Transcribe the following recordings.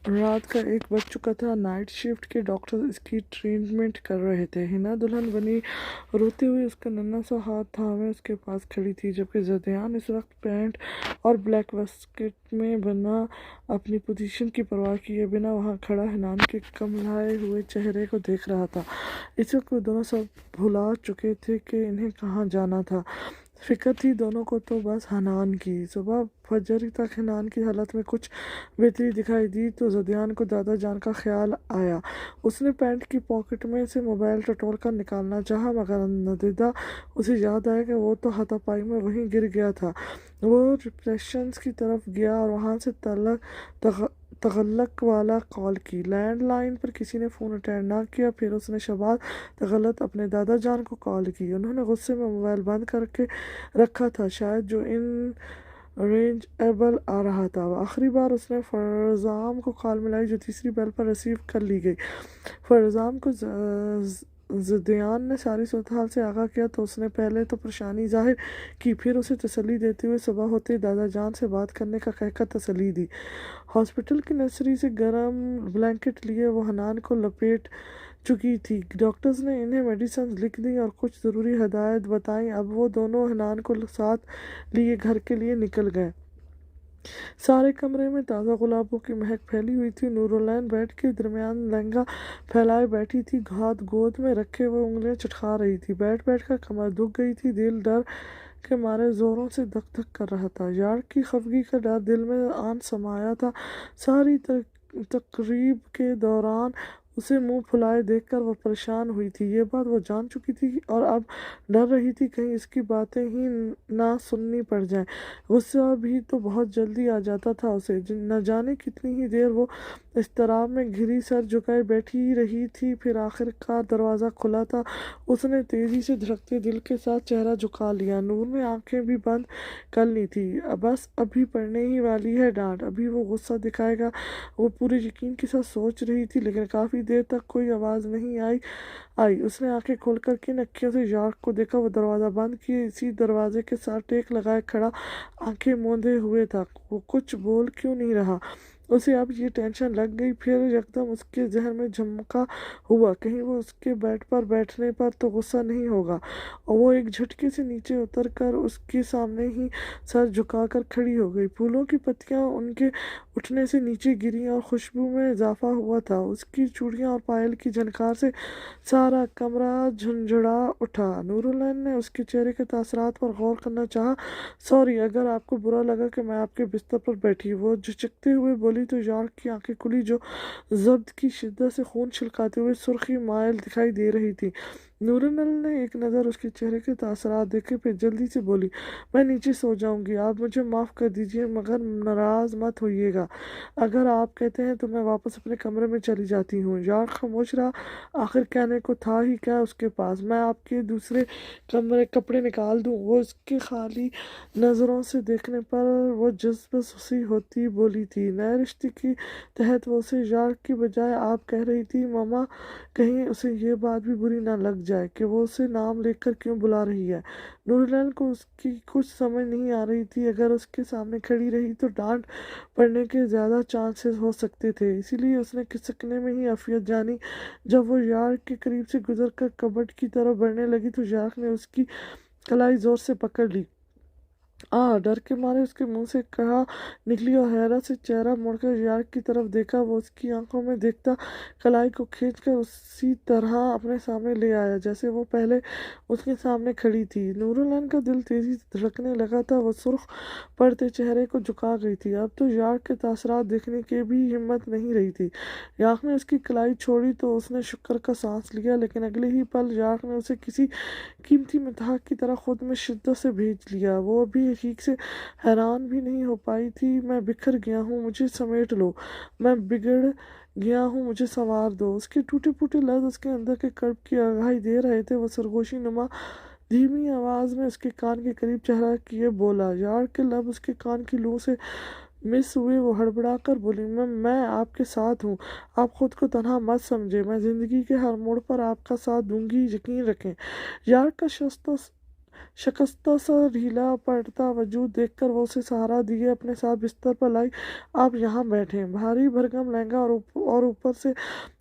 رات کا 1 بج چکا تھا۔ نائٹ شفٹ کے ڈاکٹر اس کی ٹریٹمنٹ کر رہے تھے۔ حنا دلہن بنی روتے ہوئے اس کا ننھا سا ہاتھ تھامے اس کے پاس کھڑی تھی، جبکہ زدیان اس وقت پینٹ اور بلیک واسکٹ میں بنا اپنی پوزیشن کی پرواہ کیے بنا وہاں کھڑا حنان کے کملائے ہوئے چہرے کو دیکھ رہا تھا۔ اس وقت وہ دونوں سب بھلا چکے تھے کہ انہیں کہاں جانا تھا۔ فکر تھی دونوں کو تو بس حنان کی۔ صبح فجر تک حنان کی حالت میں کچھ بہتری دکھائی دی تو زدیان کو دادا جان کا خیال آیا۔ اس نے پینٹ کی پاکٹ میں سے موبائل ٹٹول کر نکالنا چاہا، مگر ندیدہ اسے یاد آیا کہ وہ تو ہاتھا پائی میں وہیں گر گیا تھا۔ وہ ریسپشن کی طرف گیا اور وہاں سے تغلق والا کال کی۔ لینڈ لائن پر کسی نے فون اٹینڈ نہ کیا۔ پھر اس نے شہباز تغلق اپنے دادا جان کو کال کی۔ انہوں نے غصے میں موبائل بند کر کے رکھا تھا، شاید جو ان رینج ایبل آ رہا تھا۔ آخری بار اس نے فرزام کو کال ملائی جو تیسری بیل پر ریسیو کر لی گئی۔ فرزام کو زدیان نے ساری صورتحال سے آگاہ کیا تو اس نے پہلے تو پریشانی ظاہر کی، پھر اسے تسلی دیتے ہوئے صبح ہوتے ہی دادا جان سے بات کرنے کا کہہ کر تسلی دی۔ ہاسپٹل کی نرسری سے گرم بلینکٹ لیے وہ حنان کو لپیٹ چکی تھی۔ ڈاکٹرز نے انہیں میڈیسنز لکھ دیں اور کچھ ضروری ہدایات بتائیں۔ اب وہ دونوں حنان کو ساتھ لیے گھر کے لیے نکل گئے۔ سارے کمرے میں تازہ گلابوں کی مہک پھیلی ہوئی تھی۔ نورالعین بیڈ کے درمیان لہنگا پھیلائے بیٹھی تھی، ہاتھ گود میں رکھے وہ انگلیاں چٹکا رہی تھی۔ بیٹھ بیٹھ کر کمر دکھ گئی تھی، دل ڈر کے مارے زوروں سے دھک دھک کر رہا تھا۔ یار کی خفگی کا ڈر دل میں آن سمایا تھا۔ ساری تقریب کے دوران اسے منہ پھلائے دیکھ کر وہ پریشان ہوئی تھی۔ یہ بات وہ جان چکی تھی اور اب ڈر رہی تھی کہیں اس کی باتیں ہی نہ سننی پڑ جائیں۔ غصہ بھی تو بہت جلدی آ جاتا تھا اسے۔ نہ جانے کتنی ہی دیر وہ اضطراب میں گھری سر جھکائے بیٹھی رہی تھی، پھر آخر کار دروازہ کھلا تھا۔ اس نے تیزی سے دھڑکتے دل کے ساتھ چہرہ جھکا لیا۔ نور نے آنکھیں بھی بند کر لی تھی۔ بس ابھی پڑنے ہی والی ہے ڈانٹ، ابھی وہ غصہ دکھائے گا، وہ پورے یقین کے ساتھ سوچ رہی تھی، لیکن کافی دیر تک کوئی آواز نہیں آئی۔ اس نے آنکھیں کھول کر کن اکھیوں سے یارک کو دیکھا۔ وہ دروازہ بند کیے اسی دروازے کے ساتھ ٹیک لگائے کھڑا آنکھیں موندے ہوئے تھا۔ وہ کچھ بول کیوں نہیں رہا؟ اسے اب یہ ٹینشن لگ گئی۔ پھر یکدم اس کے ذہن میں جھمکا ہوا، کہیں وہ اس کے بیڈ پر بیٹھنے پر تو غصہ نہیں ہوگا؟ اور وہ ایک جھٹکے سے نیچے اتر کر اس کے سامنے ہی سر جھکا کر کھڑی ہو گئی۔ پھولوں کی پتیاں ان کے اٹھنے سے نیچے گریں اور خوشبو میں اضافہ ہوا تھا۔ اس کی چوڑیاں اور پائل کی جھنکار سے سارا کمرہ جھنجھڑا اٹھا۔ نورالعین نے اس کے چہرے کے تاثرات پر غور کرنا چاہا۔ سوری، اگر آپ کو برا لگا کہ میں آپ کے بستر پر بیٹھی، وہ جھجکتے ہوئے بولی تو یارک کی آنکھیں کھلی جو ضرب کی شدت سے خون چھلکاتے ہوئے سرخی مائل دکھائی دے رہی تھی۔ نورالعین نے ایک نظر اس کے چہرے کے تاثرات دیکھے، پھر جلدی سے بولی، میں نیچے سو جاؤں گی، آپ مجھے معاف کر دیجئے، مگر ناراض مت ہوئیے گا۔ اگر آپ کہتے ہیں تو میں واپس اپنے کمرے میں چلی جاتی ہوں۔ یارک خاموش رہا۔ آخر کہنے کو تھا ہی کیا اس کے پاس؟ میں آپ کے دوسرے کپڑے نکال دوں؟ وہ اس کے خالی نظروں سے دیکھنے پر وہ جذب سی ہوتی بولی تھی۔ نئے رشتے کے تحت وہ اسے یارک کی بجائے آپ کہہ رہی تھی۔ ماما، کہیں اسے یہ بات بھی بری نہ لگ جائے کہ وہ اسے نام لے کر کیوں بلا رہی ہے۔ نورالعین کو اس کی کچھ سمجھ نہیں آ رہی تھی۔ اگر اس کے سامنے کھڑی رہی تو ڈانٹ پڑنے کے زیادہ چانسز ہو سکتے تھے، اسی لیے اس نے کھسکنے میں ہی عافیت جانی۔ جب وہ یارک کے قریب سے گزر کر کبرڈ کی طرف بڑھنے لگی تو یارک نے اس کی کلائی زور سے پکڑ لی۔ ڈر کے مارے اس کے منہ سے کہا نکلی اور حیرت سے چہرہ موڑ کر یارک کی طرف دیکھا۔ وہ اس کی آنکھوں میں دیکھتا کلائی کو کھینچ کر اسی طرح اپنے سامنے لے آیا جیسے وہ پہلے اس کے سامنے کھڑی تھی۔ نورالعین کا دل تیزی سے دھڑکنے لگا تھا۔ وہ سرخ پڑتے چہرے کو جھکا گئی تھی۔ اب تو یارک کے تاثرات دیکھنے کی بھی ہمت نہیں رہی تھی۔ یارک نے اس کی کلائی چھوڑی تو اس نے شکر کا سانس لیا، لیکن اگلے ہی پل یارک نے اسے کسی قیمتی متاع کی طرح خود میں شدت سے بھیج لیا۔ وہ ابھی ٹھیک سے حیران بھی نہیں ہو پائی تھی۔ میں بکھر گیا ہوں، مجھے سمیٹ لو، میں بگڑ گیا ہوں، مجھے سنوار دو۔ اس کے ٹوٹے پھوٹے لفظ اس کے اندر کے کرب کی آگاہی دے رہے تھے۔ وہ سرگوشی نما دھیمی آواز میں اس کے کان کے قریب چہرہ کیے بولا۔ یارک کے لب اس کے کان کی لو سے مس ہوئے۔ وہ ہڑبڑا کر بولی، میں آپ کے ساتھ ہوں، آپ خود کو تنہا مت سمجھیں، میں زندگی کے ہر موڑ پر آپ کا ساتھ دوں گی، یقین رکھیں۔ یارک کا شکستہ سا ڈھیلا پڑتا وجود دیکھ کر وہ اسے سہارا دیے اپنے ساتھ بستر پر لائی۔ آپ یہاں بیٹھیں۔ بھاری بھرگم لہنگا اور اوپر سے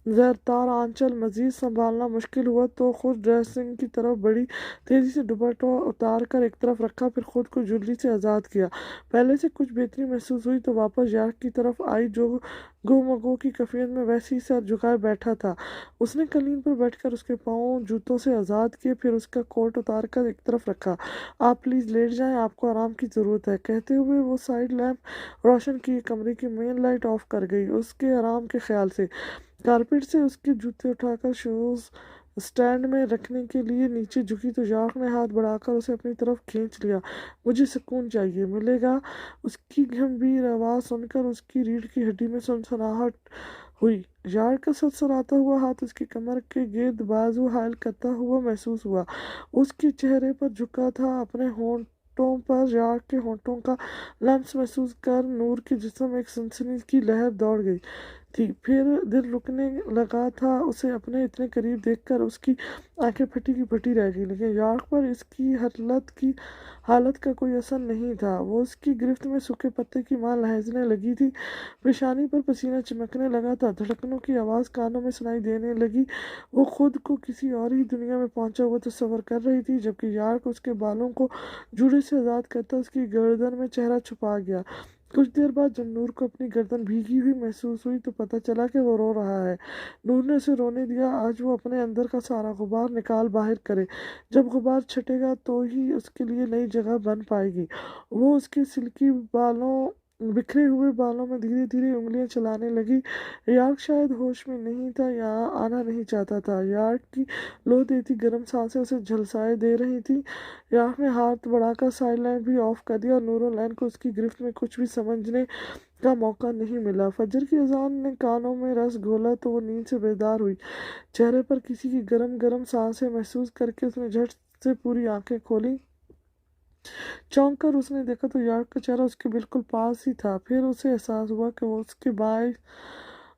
زیرتار آنچل مزید سنبھالنا مشکل ہوا تو خود ڈریسنگ کی طرف بڑی تیزی سے دوپٹہ اتار کر ایک طرف رکھا، پھر خود کو جھرلی سے آزاد کیا۔ پہلے سے کچھ بہتری محسوس ہوئی تو واپس یاک کی طرف آئی جو گو کی کفیت میں ویسے ہی سر جھکائے بیٹھا تھا۔ اس نے قالین پر بیٹھ کر اس کے پاؤں جوتوں سے آزاد کیے، پھر اس کا کوٹ اتار کر ایک طرف رکھا۔ آپ پلیز لیٹ جائیں، آپ کو آرام کی ضرورت ہے، کہتے ہوئے وہ سائیڈ لیمپ روشن کیے کمرے کی مین لائٹ آف کر گئی۔ اس کے آرام کے خیال سے کارپیٹ سے اس کے جوتے اٹھا کر شوز سٹینڈ میں رکھنے کے لیے نیچے جھکی تو یاک نے ہاتھ بڑھا کر اسے اپنی طرف کھینچ لیا۔ مجھے سکون چاہیے، ملے گا؟ اس کی گمبھیر آواز سن کر اس کی ریڑھ کی ہڈی میں سنسناہٹ ہوئی۔ یاک کا سرسراتا ہوا ہاتھ اس کی کمر کے گرد بازو حائل کرتا ہوا محسوس ہوا۔ اس کے چہرے پر جھکا تھا، اپنے ہونٹوں پر یاک کے ہونٹوں کا لمس محسوس کر نور کے جسم ایک سنسنی کی لہر دوڑ گئی تھی، پھر دل رکنے لگا تھا۔ اسے اپنے اتنے قریب دیکھ کر اس کی آنکھیں پھٹی کی پھٹی رہ گئیں، لیکن یاک پر اس کی حالت کا کوئی اثر نہیں تھا۔ وہ اس کی گرفت میں سوکھے پتے کی ماں لہجنے لگی تھی، پیشانی پر پسینہ چمکنے لگا تھا، دھڑکنوں کی آواز کانوں میں سنائی دینے لگی۔ وہ خود کو کسی اور ہی دنیا میں پہنچا ہوا تصور کر رہی تھی، جبکہ یاک اس کے بالوں کو جوڑے سے آزاد کرتا اس کی گردن میں چہرہ چھپا گیا۔ کچھ دیر بعد جب نور کو اپنی گردن بھیگی ہوئی محسوس ہوئی تو پتہ چلا کہ وہ رو رہا ہے۔ نور نے اسے رونے دیا۔ آج وہ اپنے اندر کا سارا غبار نکال باہر کرے، جب غبار چھٹے گا تو ہی اس کے لیے نئی جگہ بن پائے گی۔ وہ اس کے سلکی بکھرے ہوئے بالوں میں دھیرے دھیرے انگلیاں چلانے لگی۔ یاک شاید ہوش میں نہیں تھا یا آنا نہیں چاہتا تھا۔ یاک کی لو دیتی گرم سانسیں اسے جھلسائے دے رہی تھیں۔ یاک نے ہاتھ بڑھا کر سائیڈ لائٹ بھی آف کر دیا اور نور و لین کو اس کی گرفت میں کچھ بھی سمجھنے کا موقع نہیں ملا۔ فجر کی اذان نے کانوں میں رس گھولا تو وہ نیند سے بیدار ہوئی۔ چہرے پر کسی کی گرم گرم سانسیں محسوس کر کے اس نے جھٹ سے پوری آنکھیں کھولیں۔ چونک کر اس نے دیکھا تو یاک کا چہرہ اس کے بالکل پاس ہی تھا۔ پھر اسے احساس ہوا کہ وہ اس کے بائیں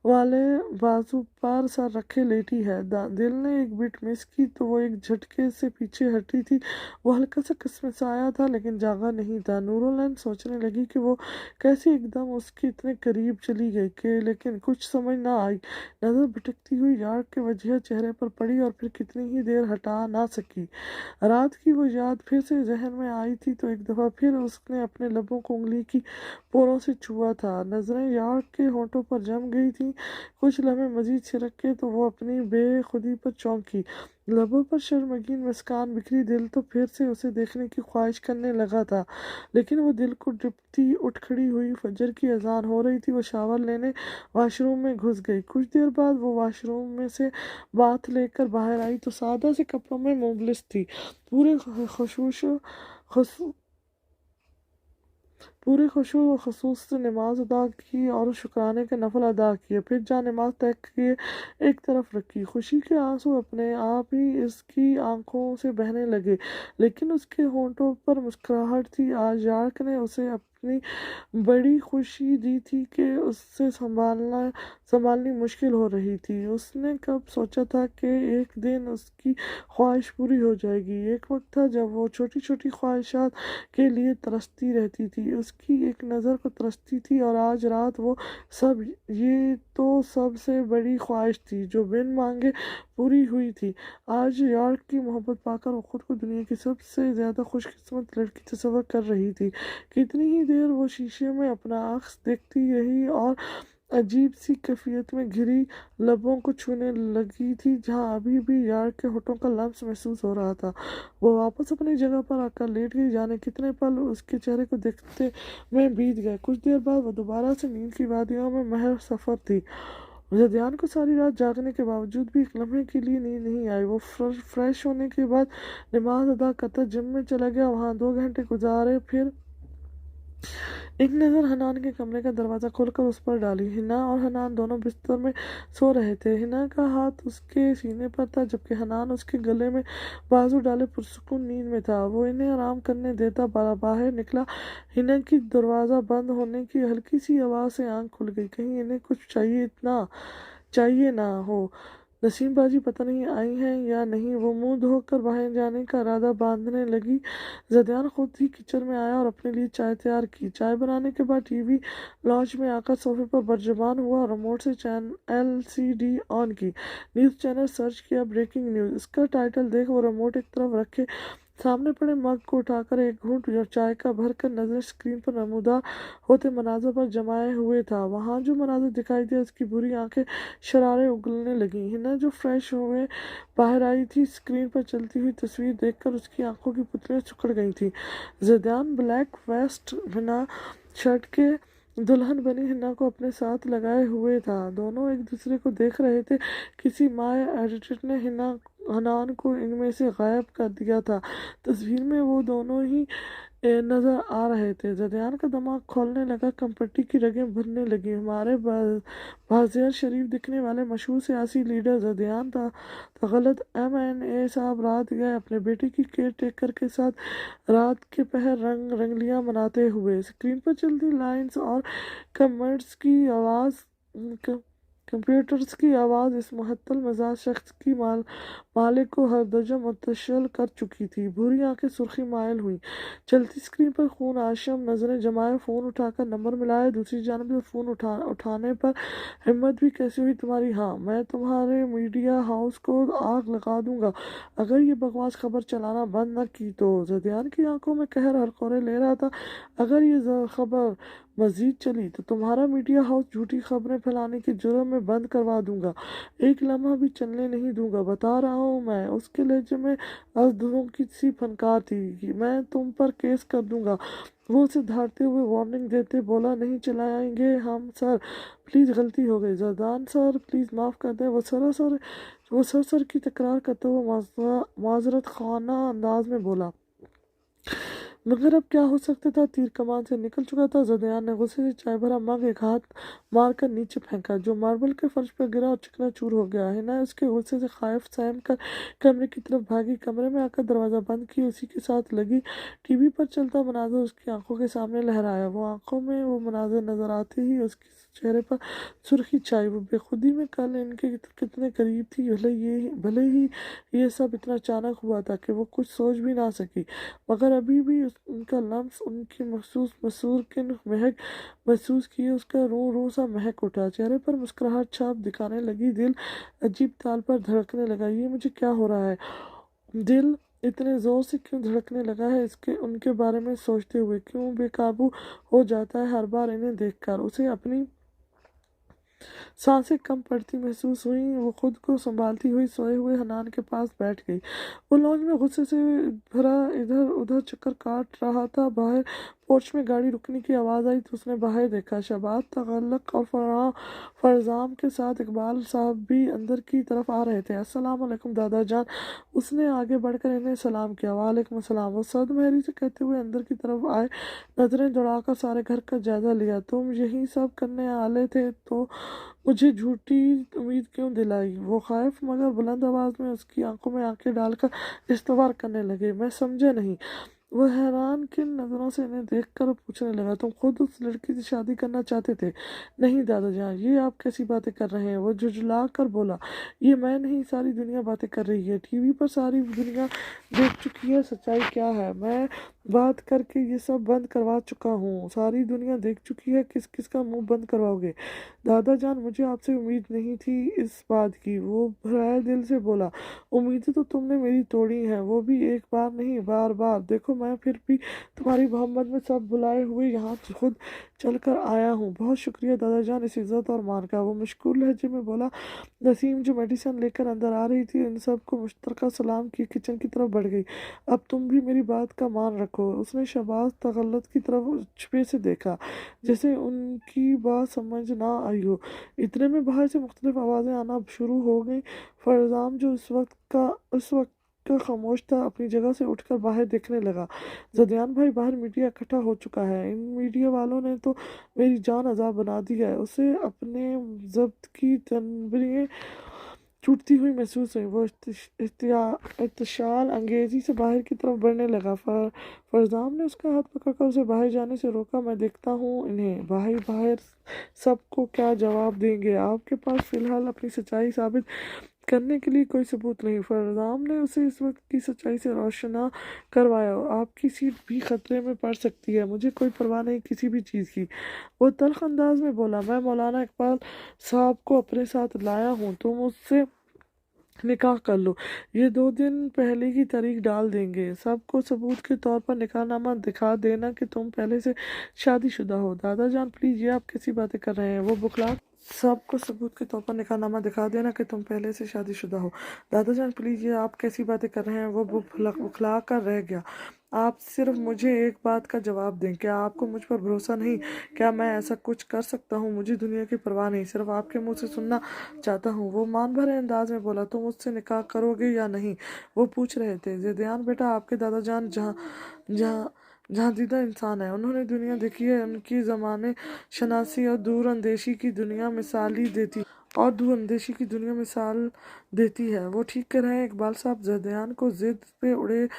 والے بازو پر سر رکھے لیٹی ہے۔ دل نے ایک بٹ مس کی تو وہ ایک جھٹکے سے پیچھے ہٹی تھی۔ وہ ہلکا سا کسمسایا تھا لیکن جاگا نہیں تھا۔ نورالعین سوچنے لگی کہ وہ کیسے ایک دم اس کے اتنے قریب چلی گئی، لیکن کچھ سمجھ نہ آئی۔ نظر بھٹکتی ہوئی یاک کے وجیہہ چہرے پر پڑی اور پھر کتنی ہی دیر ہٹا نہ سکی۔ رات کی وہ یاد پھر سے ذہن میں آئی تھی تو ایک دفعہ پھر اس نے اپنے لبوں کو انگلی کی پوروں سے چھوا تھا۔ نظریں یاک کے ہونٹوں پر جم گئی تھیں۔ کچھ لمحے مزید چھلکے تو وہ اپنی بے خودی پر چونکی۔ لبوں پر شرمگین مسکان بکھری، دل تو پھر سے اسے دیکھنے کی خواہش کرنے لگا تھا، لیکن وہ دل کو ڈپٹی اٹھ کھڑی ہوئی۔ فجر کی اذان ہو رہی تھی۔ وہ شاور لینے واش روم میں گھس گئی۔ کچھ دیر بعد وہ واش روم میں سے باتھ لے کر باہر آئی تو سادہ سے کپڑوں میں ملبوس تھی۔ پورے خشوع و خضوع سے نماز ادا کی اور شکرانے کے نفل ادا کیے، پھر جا نماز طے کیے ایک طرف رکھی۔ خوشی کے آنسو اپنے آپ ہی اس کی آنکھوں سے بہنے لگے، لیکن اس کے ہونٹوں پر مسکراہٹ تھی۔ آج یاک نے اسے اپنی بڑی خوشی دی تھی کہ اس سے سنبھالنی مشکل ہو رہی تھی۔ اس نے کب سوچا تھا کہ ایک دن اس کی خواہش پوری ہو جائے گی۔ ایک وقت تھا جب وہ چھوٹی چھوٹی خواہشات کے لیے ترستی رہتی تھی، اس کی ایک نظر کو ترستی تھی، اور آج رات وہ یہ تو سب سے بڑی خواہش تھی جو بن مانگے پوری ہوئی تھی۔ آج یاک کی محبت پا کر وہ خود کو دنیا کی سب سے زیادہ خوش قسمت لڑکی تصور کر رہی تھی۔ کتنی ہی دیر وہ شیشے میں اپنا عکس دیکھتی رہی اور عجیب سی کیفیت میں گھری لبوں کو چھونے لگی تھی جہاں ابھی بھی یاک کے ہونٹوں کا لمس محسوس ہو رہا تھا۔ وہ واپس اپنی جگہ پر آ کر لیٹ گئی۔ جانے کتنے پل اس کے چہرے کو دیکھتے میں بیت گئے۔ کچھ دیر بعد وہ دوبارہ سے نیند کی وادیوں میں محو سفر تھی۔ زیدان کو ساری رات جاگنے کے باوجود بھی ایک لمحے کے لیے نیند نہیں آئی۔ وہ فریش ہونے کے بعد نماز ادا کرتا جم میں چلا گیا، وہاں 2 گھنٹے گزارے، پھر ایک نظر حنان کے کمرے کا دروازہ کھول کر اس پر ڈالی۔ حنا اور حنان دونوں بستر میں سو رہے تھے۔ حنا کا ہاتھ اس کے سینے پر تھا جبکہ حنان اس کے گلے میں بازو ڈالے پرسکون نیند میں تھا۔ وہ انہیں آرام کرنے دیتا باہر نکلا۔ حنا کی دروازہ بند ہونے کی ہلکی سی آواز سے آنکھ کھل گئی۔ کہیں انہیں کچھ چاہیے نہ ہو۔ नसीम बाजी पता नहीं आई हैं या नहीं। वो मुंह धोकर बाहर जाने का इरादा बांधने लगी। ज़दियान खुद ही किचन में आया और अपने लिए चाय तैयार की। चाय बनाने के बाद टीवी लॉन्च में आकर सोफे पर बर्जमान हुआ और रिमोट से चैनल LCD ऑन की। न्यूज़ चैनल सर्च किया, ब्रेकिंग न्यूज़। इसका टाइटल देख वो रिमोट एक तरफ रखे सामने पड़े मग को उठाकर एक घूंट चाय का भरकर नजर स्क्रीन पर नमूदार होते मनाजर पर जमाए हुए था। वहां जो मनाजर दिखाई दिया उसकी बुरी आंखें शरारे उगलने लगी। हिना जो फ्रेश हुए बाहर आई थी, स्क्रीन पर चलती हुई तस्वीर देखकर उसकी आंखों की पुतलियां सिकुड़ गई थी। ज़िदान ब्लैक वेस्ट बिना शर्ट के दुल्हन बनी हिना को अपने साथ लगाए हुए था। दोनों एक दूसरे को देख रहे थे। किसी माय एडिटर ने हनान को इनमें से गायब कर दिया था। तस्वीर में वो दोनों ही नजर आ रहे थे। ज़दियान का दिमाग खोलने लगा, कंपट्टी की रगें भरने लगी। हमारे बाज़ियर शरीफ दिखने वाले मशहूर सियासी लीडर ज़दियान था गलत। MNA साहब रात गए अपने बेटे की केयर टेकर के साथ रात के पहर रंगलियां मनाते हुए। स्क्रीन पर चलती लाइंस और कमेंट्स की आवाज़ कंप्यूटर्स की आवाज़ इस मुहत्तल मिजाज शख्स की मालिक को हर दर्जा मुतशल कर चुकी थी। बुरी आंखें सुर्खी मायल हुई। चलती स्क्रीन पर खून आशम नजरें जमाए फ़ोन उठाकर नंबर मिलाया। दूसरी जानब से फ़ोन उठाने पर हिम्मत भी कैसी हुई तुम्हारी? हाँ, मैं तुम्हारे मीडिया हाउस को आग लगा दूंगा अगर ये बकवास खबर चलाना बंद न की तो। ज़दियान की आंखों में कहर हरकोरे ले रहा था। अगर ये खबर मजीद चली तो तुम्हारा मीडिया हाउस झूठी खबरें फैलाने के जुर्म में बंद करवा दूंगा। एक लम्हा भी चलने नहीं दूंगा, बता रहा हूँ मैं। उसके लहजे में अजदों की सी फनकार थी कि मैं तुम पर केस कर दूंगा। वो उसे धारते हुए वार्निंग देते बोला, नहीं चलाएंगे हम सर, प्लीज़ गलती हो गई। जरदान सर प्लीज़ माफ़ कर दें। वो सर की तकरार करते हुए माजरत खाना अंदाज में बोला, मगर अब क्या हो सकता था? तीर कमान से निकल चुका था। ज़दियान ने गुस्से से चाय भरा मग एक हाथ मारकर नीचे फेंका, जो मार्बल के फर्श पर गिरा और चकनाचूर हो गया। हिना उसके गुस्से से खाइफ सहम कर कमरे की तरफ भागी। कमरे में आकर दरवाज़ा बंद किया। उसी के साथ लगी टीवी पर चलता मनाजर उसकी आंखों के सामने लहराया। वो आंखों में वो मनाजर नजर आते ही उसके चेहरे पर सुर्खी छाई। वो बेखुदी में कल इनके कितने करीब थी। भले ही ये सब इतना अचानक हुआ था कि वो कुछ सोच भी ना सकी, मगर अभी भी उनका लम्स उनकी महसूस मसूर के महक महसूस किए उसका रो रो सा महक उठा। चेहरे पर मुस्कुराहट छाप दिखाने लगी। दिल अजीब ताल पर धड़कने लगा। ये मुझे क्या हो रहा है? दिल इतने ज़ोर से क्यों धड़कने लगा है? इसके उनके बारे में सोचते हुए क्यों बेकाबू हो जाता है हर बार इन्हें देखकर? उसे अपनी सांसें कम पड़ती महसूस हुई। वो खुद को संभालती हुई सोए हुए हनान के पास बैठ गई। वो लॉन्ज में गुस्से से भरा इधर उधर चक्कर काट रहा था। बाहर पोर्च में गाड़ी रुकने की आवाज़ आई तो उसने बाहर देखा। शहबाज तगल्लक और फरजाम के साथ इकबाल साहब भी अंदर की तरफ आ रहे थे। अस्सलाम वालेकुम दादा जान। उसने आगे बढ़कर इन्हें सलाम किया। वालेकुम सलाम। वो सद महरी से कहते हुए अंदर की तरफ आए, नजरें दौड़ाकर सारे घर का जायजा लिया। तुम यही सब करने आले थे तो मुझे झूठी उम्मीद क्यों दिलाई? वो खाइफ मगर बुलंद आवाज में उसकी आंखों में आंखें डालकर इस्तवार करने लगे। मैं समझा नहीं। वो हैरान किन नज़रों से इन्हें देखकर पूछने लगा, तुम खुद उस लड़की से शादी करना चाहते थे? नहीं दादा जान, ये आप कैसी बातें कर रहे हैं? वो झुंझला कर बोला, ये मैं नहीं, सारी दुनिया बातें कर रही है। टीवी पर सारी दुनिया देख चुकी है सच्चाई क्या है। मैं बात करके ये सब बंद करवा चुका हूँ। सारी दुनिया देख चुकी है। किस किस का मुंह बंद करवाओगे? दादा जान, मुझे आपसे उम्मीद नहीं थी इस बात की। वो भराए दिल से बोला, उम्मीदें तो तुमने मेरी तोड़ी हैं, वो भी एक बार नहीं बार बार। देखो मैं फिर भी तुम्हारी मोहम्मद में सब बुलाए हुए यहाँ खुद चल कर आया हूँ। बहुत शुक्रिया दादा जान इस इज़्ज़त और मान का। वो मुश्किल लहजे में बोला। नसीम जो मेडिसिन लेकर अंदर आ रही थी इन सब को मुश्तरका सलाम किए किचन की तरफ बढ़ गई। अब तुम भी मेरी बात का मान रखो। उसने शहबाज तगल्लत की तरफ छुपे से देखा, जैसे उनकी बात समझ ना आई हो। इतने में बाहर से मुख्तलिफ आवाज़ें आना शुरू हो गई। फरजाम जो उस वक्त का खामोश था, अपनी जगह से उठकर बाहर देखने लगा। ज़दियान भाई, बाहर मीडिया इकट्ठा हो चुका है। इन मीडिया वालों ने तो मेरी जान अज़ाब बना दी है। उसे अपने जब्त की तनबरियाँ छूटती हुई महसूस हुई। वो इत्तिशाल अंगेजी से बाहर की तरफ बढ़ने लगा। फरजाम ने उसका हाथ पकड़कर उसे बाहर जाने से रोका। मैं देखता हूँ इन्हें भाई बाहर सबको क्या जवाब देंगे। आपके पास फ़िलहाल अपनी सच्चाई साबित करने के लिए कोई सबूत नहीं। फरदाम ने उसे इस वक्त की सच्चाई से रोशना करवाया। आपकी सीट भी खतरे में पड़ सकती है, मुझे कोई परवाह नहीं किसी भी चीज़ की। वो तल्ख अंदाज में बोला, मैं मौलाना इकबाल साहब को अपने साथ लाया हूँ, तुम उससे निकाह कर लो। ये 2 दिन पहले की तारीख डाल देंगे। सबको सबूत के तौर पर निकाहनामा दिखा देना कि तुम पहले से शादीशुदा हो। दादा जान प्लीज, ये आप कैसी बातें कर रहे हैं? वो बुखला सबको सबूत के तौर पर निकाहनामा दिखा देना कि तुम पहले से शादीशुदा हो। दादा जान प्लीज, ये आप कैसी बातें कर रहे हैं? वो बुखला कर रह गया। आप सिर्फ मुझे एक बात का जवाब दें, क्या आपको मुझ पर भरोसा नहीं? क्या मैं ऐसा कुछ कर सकता हूँ? मुझे दुनिया की परवाह नहीं, सिर्फ आपके मुंह से सुनना चाहता हूँ। वो मान भरे अंदाज में बोला, तुम मुझसे निकाह करोगे या नहीं? वो पूछ रहे थे। ज़िदयान बेटा, आपके दादा जान जहाँ जहाँ जहांदीदा इंसान है, उन्होंने दुनिया देखी है, उनकी ज़माने शनासी और दूर अंदेशी की दुनिया मिसाल देती है। वो ठीक कह रहे हैं। इकबाल साहब ज़िदयान को जिद पे उड़े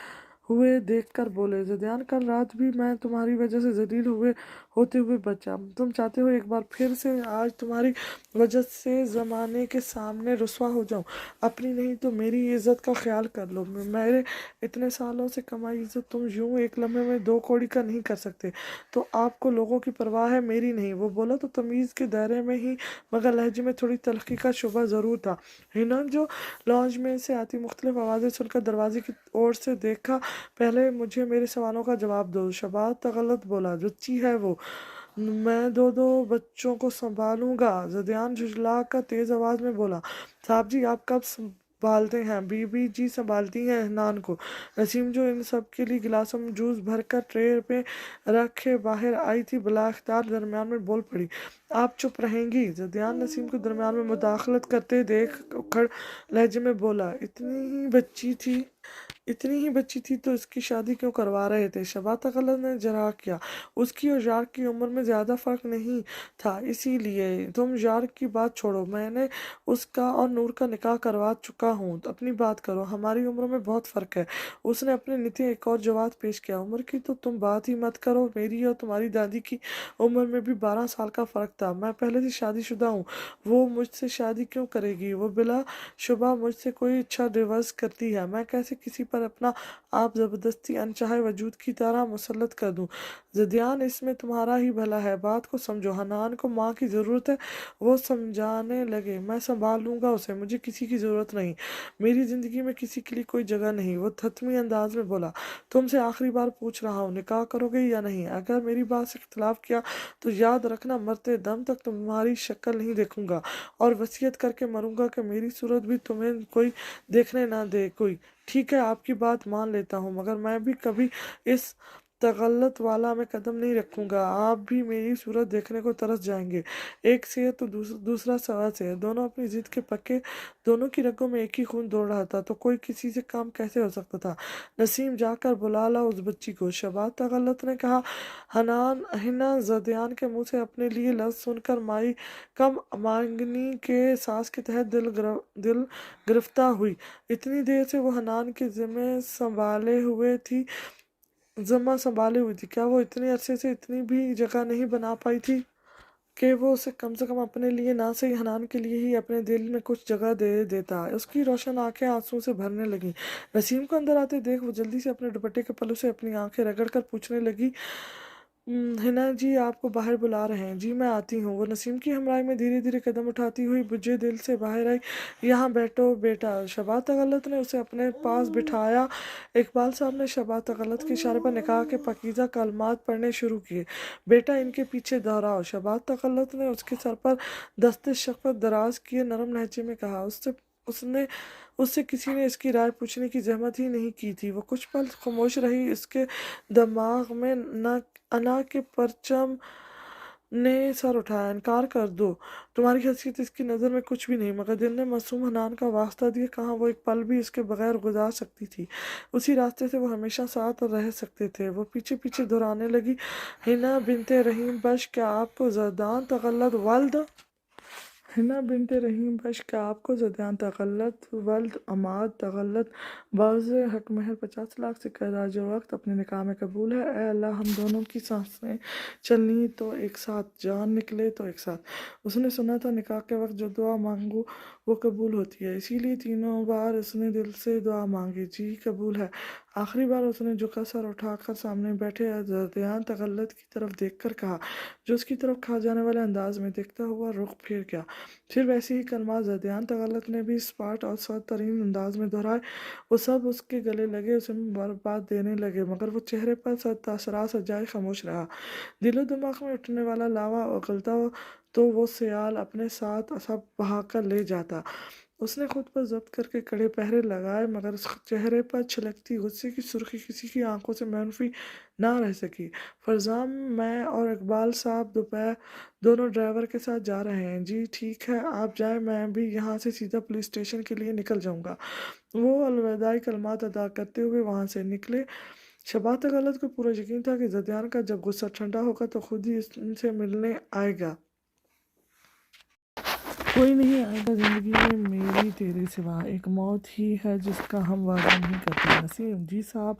हुए देखकर बोले, ज़िदयान कल रात भी मैं तुम्हारी वजह से जलील होते हुए बचा। तुम चाहते हो एक बार फिर से आज तुम्हारी वजह से ज़माने के सामने रुसवा हो जाऊं? अपनी नहीं तो मेरी इज्जत का ख्याल कर लो। मेरे इतने सालों से कमाई इज्जत तुम यूं एक लम्हे में 2 कौड़ी का नहीं कर सकते। तो आपको लोगों की परवाह है, मेरी नहीं। वो बोला तो तमीज़ के दायरे में ही, मगर लहजे में थोड़ी तलखी का शुबा ज़रूर था। हिना जो लॉन्ज में से आती मुख्तलिफ आवाज़ें सुनकर दरवाजे की ओर से देखा। पहले मुझे मेरे सवालों का जवाब दो। शबाब तगलत बोला, रुचि है वो, मैं 2 बच्चों को संभालूंगा। ज़िदयान झुंझला कर तेज आवाज में बोला, साहब जी आप कब संभालते हैं? बीबी जी संभालती हैं हनान को। नसीम जो इन सब के लिए गिलासों में जूस भरकर ट्रे पे रखे बाहर आई थी, बलाख्तार दरमियान में बोल पड़ी, आप चुप रहेंगी? ज़िदयान नसीम को दरमियान में मुदाखलत करते देख उखड़ लहजे में बोला, इतनी ही बच्ची थी तो इसकी शादी क्यों करवा रहे थे? शबा तगलत ने जरा किया, उसकी और यार की उम्र में ज़्यादा फ़र्क नहीं था, इसीलिए। तुम यार की बात छोड़ो, मैंने उसका और नूर का निकाह करवा चुका हूँ, तो अपनी बात करो। हमारी उम्र में बहुत फ़र्क है। उसने अपने नीति एक और जवाब पेश किया, उम्र की तो तुम बात ही मत करो, मेरी और तुम्हारी दादी की उम्र में भी 12 साल का फ़र्क था। मैं पहले से शादीशुदा हूँ, वो मुझसे शादी क्यों करेगी? वो बिला शुबा मुझसे कोई इच्छा रिवर्स करती है। मैं कैसे किसी पर अपना आप ज़बरदस्ती अनचाहे वजूद की तरह मुसल्लत कर दूं? ज़िदयान, इसमें तुम्हारा ही भला है, बात को समझो। हनान को माँ की ज़रूरत है। वो समझाने लगे, मैं संभाल लूँगा उसे, मुझे किसी की ज़रूरत नहीं, मेरी ज़िंदगी में किसी के लिए कोई जगह नहीं। वो थतमी अंदाज में बोला, तुमसे आखिरी बार पूछ रहा हूँ, निकाह करोगे या नहीं? अगर मेरी बात से इख्तलाफ किया तो याद रखना, मरते दम तक तुम्हारी शक्ल नहीं देखूंगा, और वसीयत करके मरूंगा कि मेरी सूरत भी तुम्हें कोई देखने ना दे कोई। ठीक है, आपकी बात मान लेता हूँ, मगर मैं भी कभी इस तगल्लत वाला में कदम नहीं रखूंगा। आप भी मेरी सूरत देखने को तरस जाएंगे। एक से है तो दूसरा सवा से है, दोनों अपनी जिद के पक्के, दोनों की रगों में एक ही खून दौड़ रहा था, तो कोई किसी से काम कैसे हो सकता था? नसीम, जाकर बुला ला उस बच्ची को। शबाब तगल्लत ने कहा। हिना ज़िदयान के मुंह से अपने लिए लफ्ज़ सुनकर माई कम मांगनी के एहसास के तहत दिल गिरफ्तार हुई। इतनी देर से वो हनान के ज़िम्मा संभाले हुई थी, क्या वो इतने अरसे से इतनी भी जगह नहीं बना पाई थी कि वो उसे कम से कम अपने लिए ना सही, हनान के लिए ही अपने दिल में कुछ जगह दे देता? उसकी रोशन आंखें आंसू से भरने लगी। नसीम को अंदर आते देख वो जल्दी से अपने दुपट्टे के पल्लू से अपनी आंखें रगड़कर पूछने लगी, हिना जी आपको बाहर बुला रहे हैं। जी मैं आती हूँ। वो नसीम की हमराही में धीरे धीरे कदम उठाती हुई बुझे दिल से बाहर आई। यहाँ बैठो बेटा। शबाब तगलत ने उसे अपने पास बिठाया। इकबाल साहब ने शबाब तगलत के इशारे पर निकाह के पाकीज़ा कलमात पढ़ने शुरू किए। बेटा इनके पीछे दोहराओ। शबाब तगलत ने उसके सर पर दस्ते शफ़क़त दराज किए नरम लहजे में कहा। उससे किसी ने इसकी राय पूछने की जहमत ही नहीं की थी। वो कुछ पल खामोश रही। इसके दिमाग में न अना के परचम ने सर उठाया। इनकार कर दो, तुम्हारी हैसियत इसकी नज़र में कुछ भी नहीं। मगर दिल ने मासूम हनान का वास्ता दिया, कहाँ वो एक पल भी इसके बगैर गुजार सकती थी। उसी रास्ते से वो हमेशा साथ रह सकते थे। वो पीछे पीछे दोहराने लगी, हिना बिनते रहीम बश, क्या आपको ज़िदयान तगल्लत वाल्द हिना बिनते रहीम बश का आपको ज़दियान तगल्लत वल्द अमाद तगल्लत बाज़ हक महर 50 लाख से करा जो वक्त अपने निकाह में कबूल है। ए अल्लाह हम दोनों की सांसें चलनी तो एक साथ, जान निकले तो एक साथ। उसने सुना था निकाह के वक्त जो दुआ मांगू वो कबूल होती है, इसीलिए तीनों बार उसने दिल से दुआ मांगी। जी कबूल है। आखिरी बार उसने झुका सर उठाकर सामने बैठे ज़दियान तगल्लत की तरफ देखकर कहा, जो उसकी तरफ खा जाने वाले अंदाज में देखता हुआ रुख फिर गया। फिर वैसे ही कलमात ज़दियान तगल्लत ने भी स्पाट और सख्त तरीन अंदाज में दोहराए। वो सब उसके गले लगे, उसे बर्बाद देने लगे, मगर वो चेहरे पर सरा सजाए खामोश रहा। दिलो दिमाग में उठने वाला लावा उगलता तो वो सियाल अपने साथ सब बहाकर ले जाता। उसने खुद पर जब्त करके कड़े पहरे लगाए, मगर उस चेहरे पर छलकती गुस्से की सुर्खी किसी की आंखों से मनफी ना रह सकी। फरजाम, मैं और इकबाल साहब दोपहर दोनों ड्राइवर के साथ जा रहे हैं। जी ठीक है, आप जाएं, मैं भी यहाँ से सीधा पुलिस स्टेशन के लिए निकल जाऊँगा। वो अलविदाई कलमात अदा करते हुए वहाँ से निकले। शबात गलत को पूरा यकीन था कि ज़दियान का जब गुस्सा ठंडा होगा तो खुद ही इनसे मिलने आएगा। कोई नहीं आएगा जिंदगी में मेरी तेरे सिवा, एक मौत ही है जिसका हम वादा नहीं करते। नसीम, जी साहब,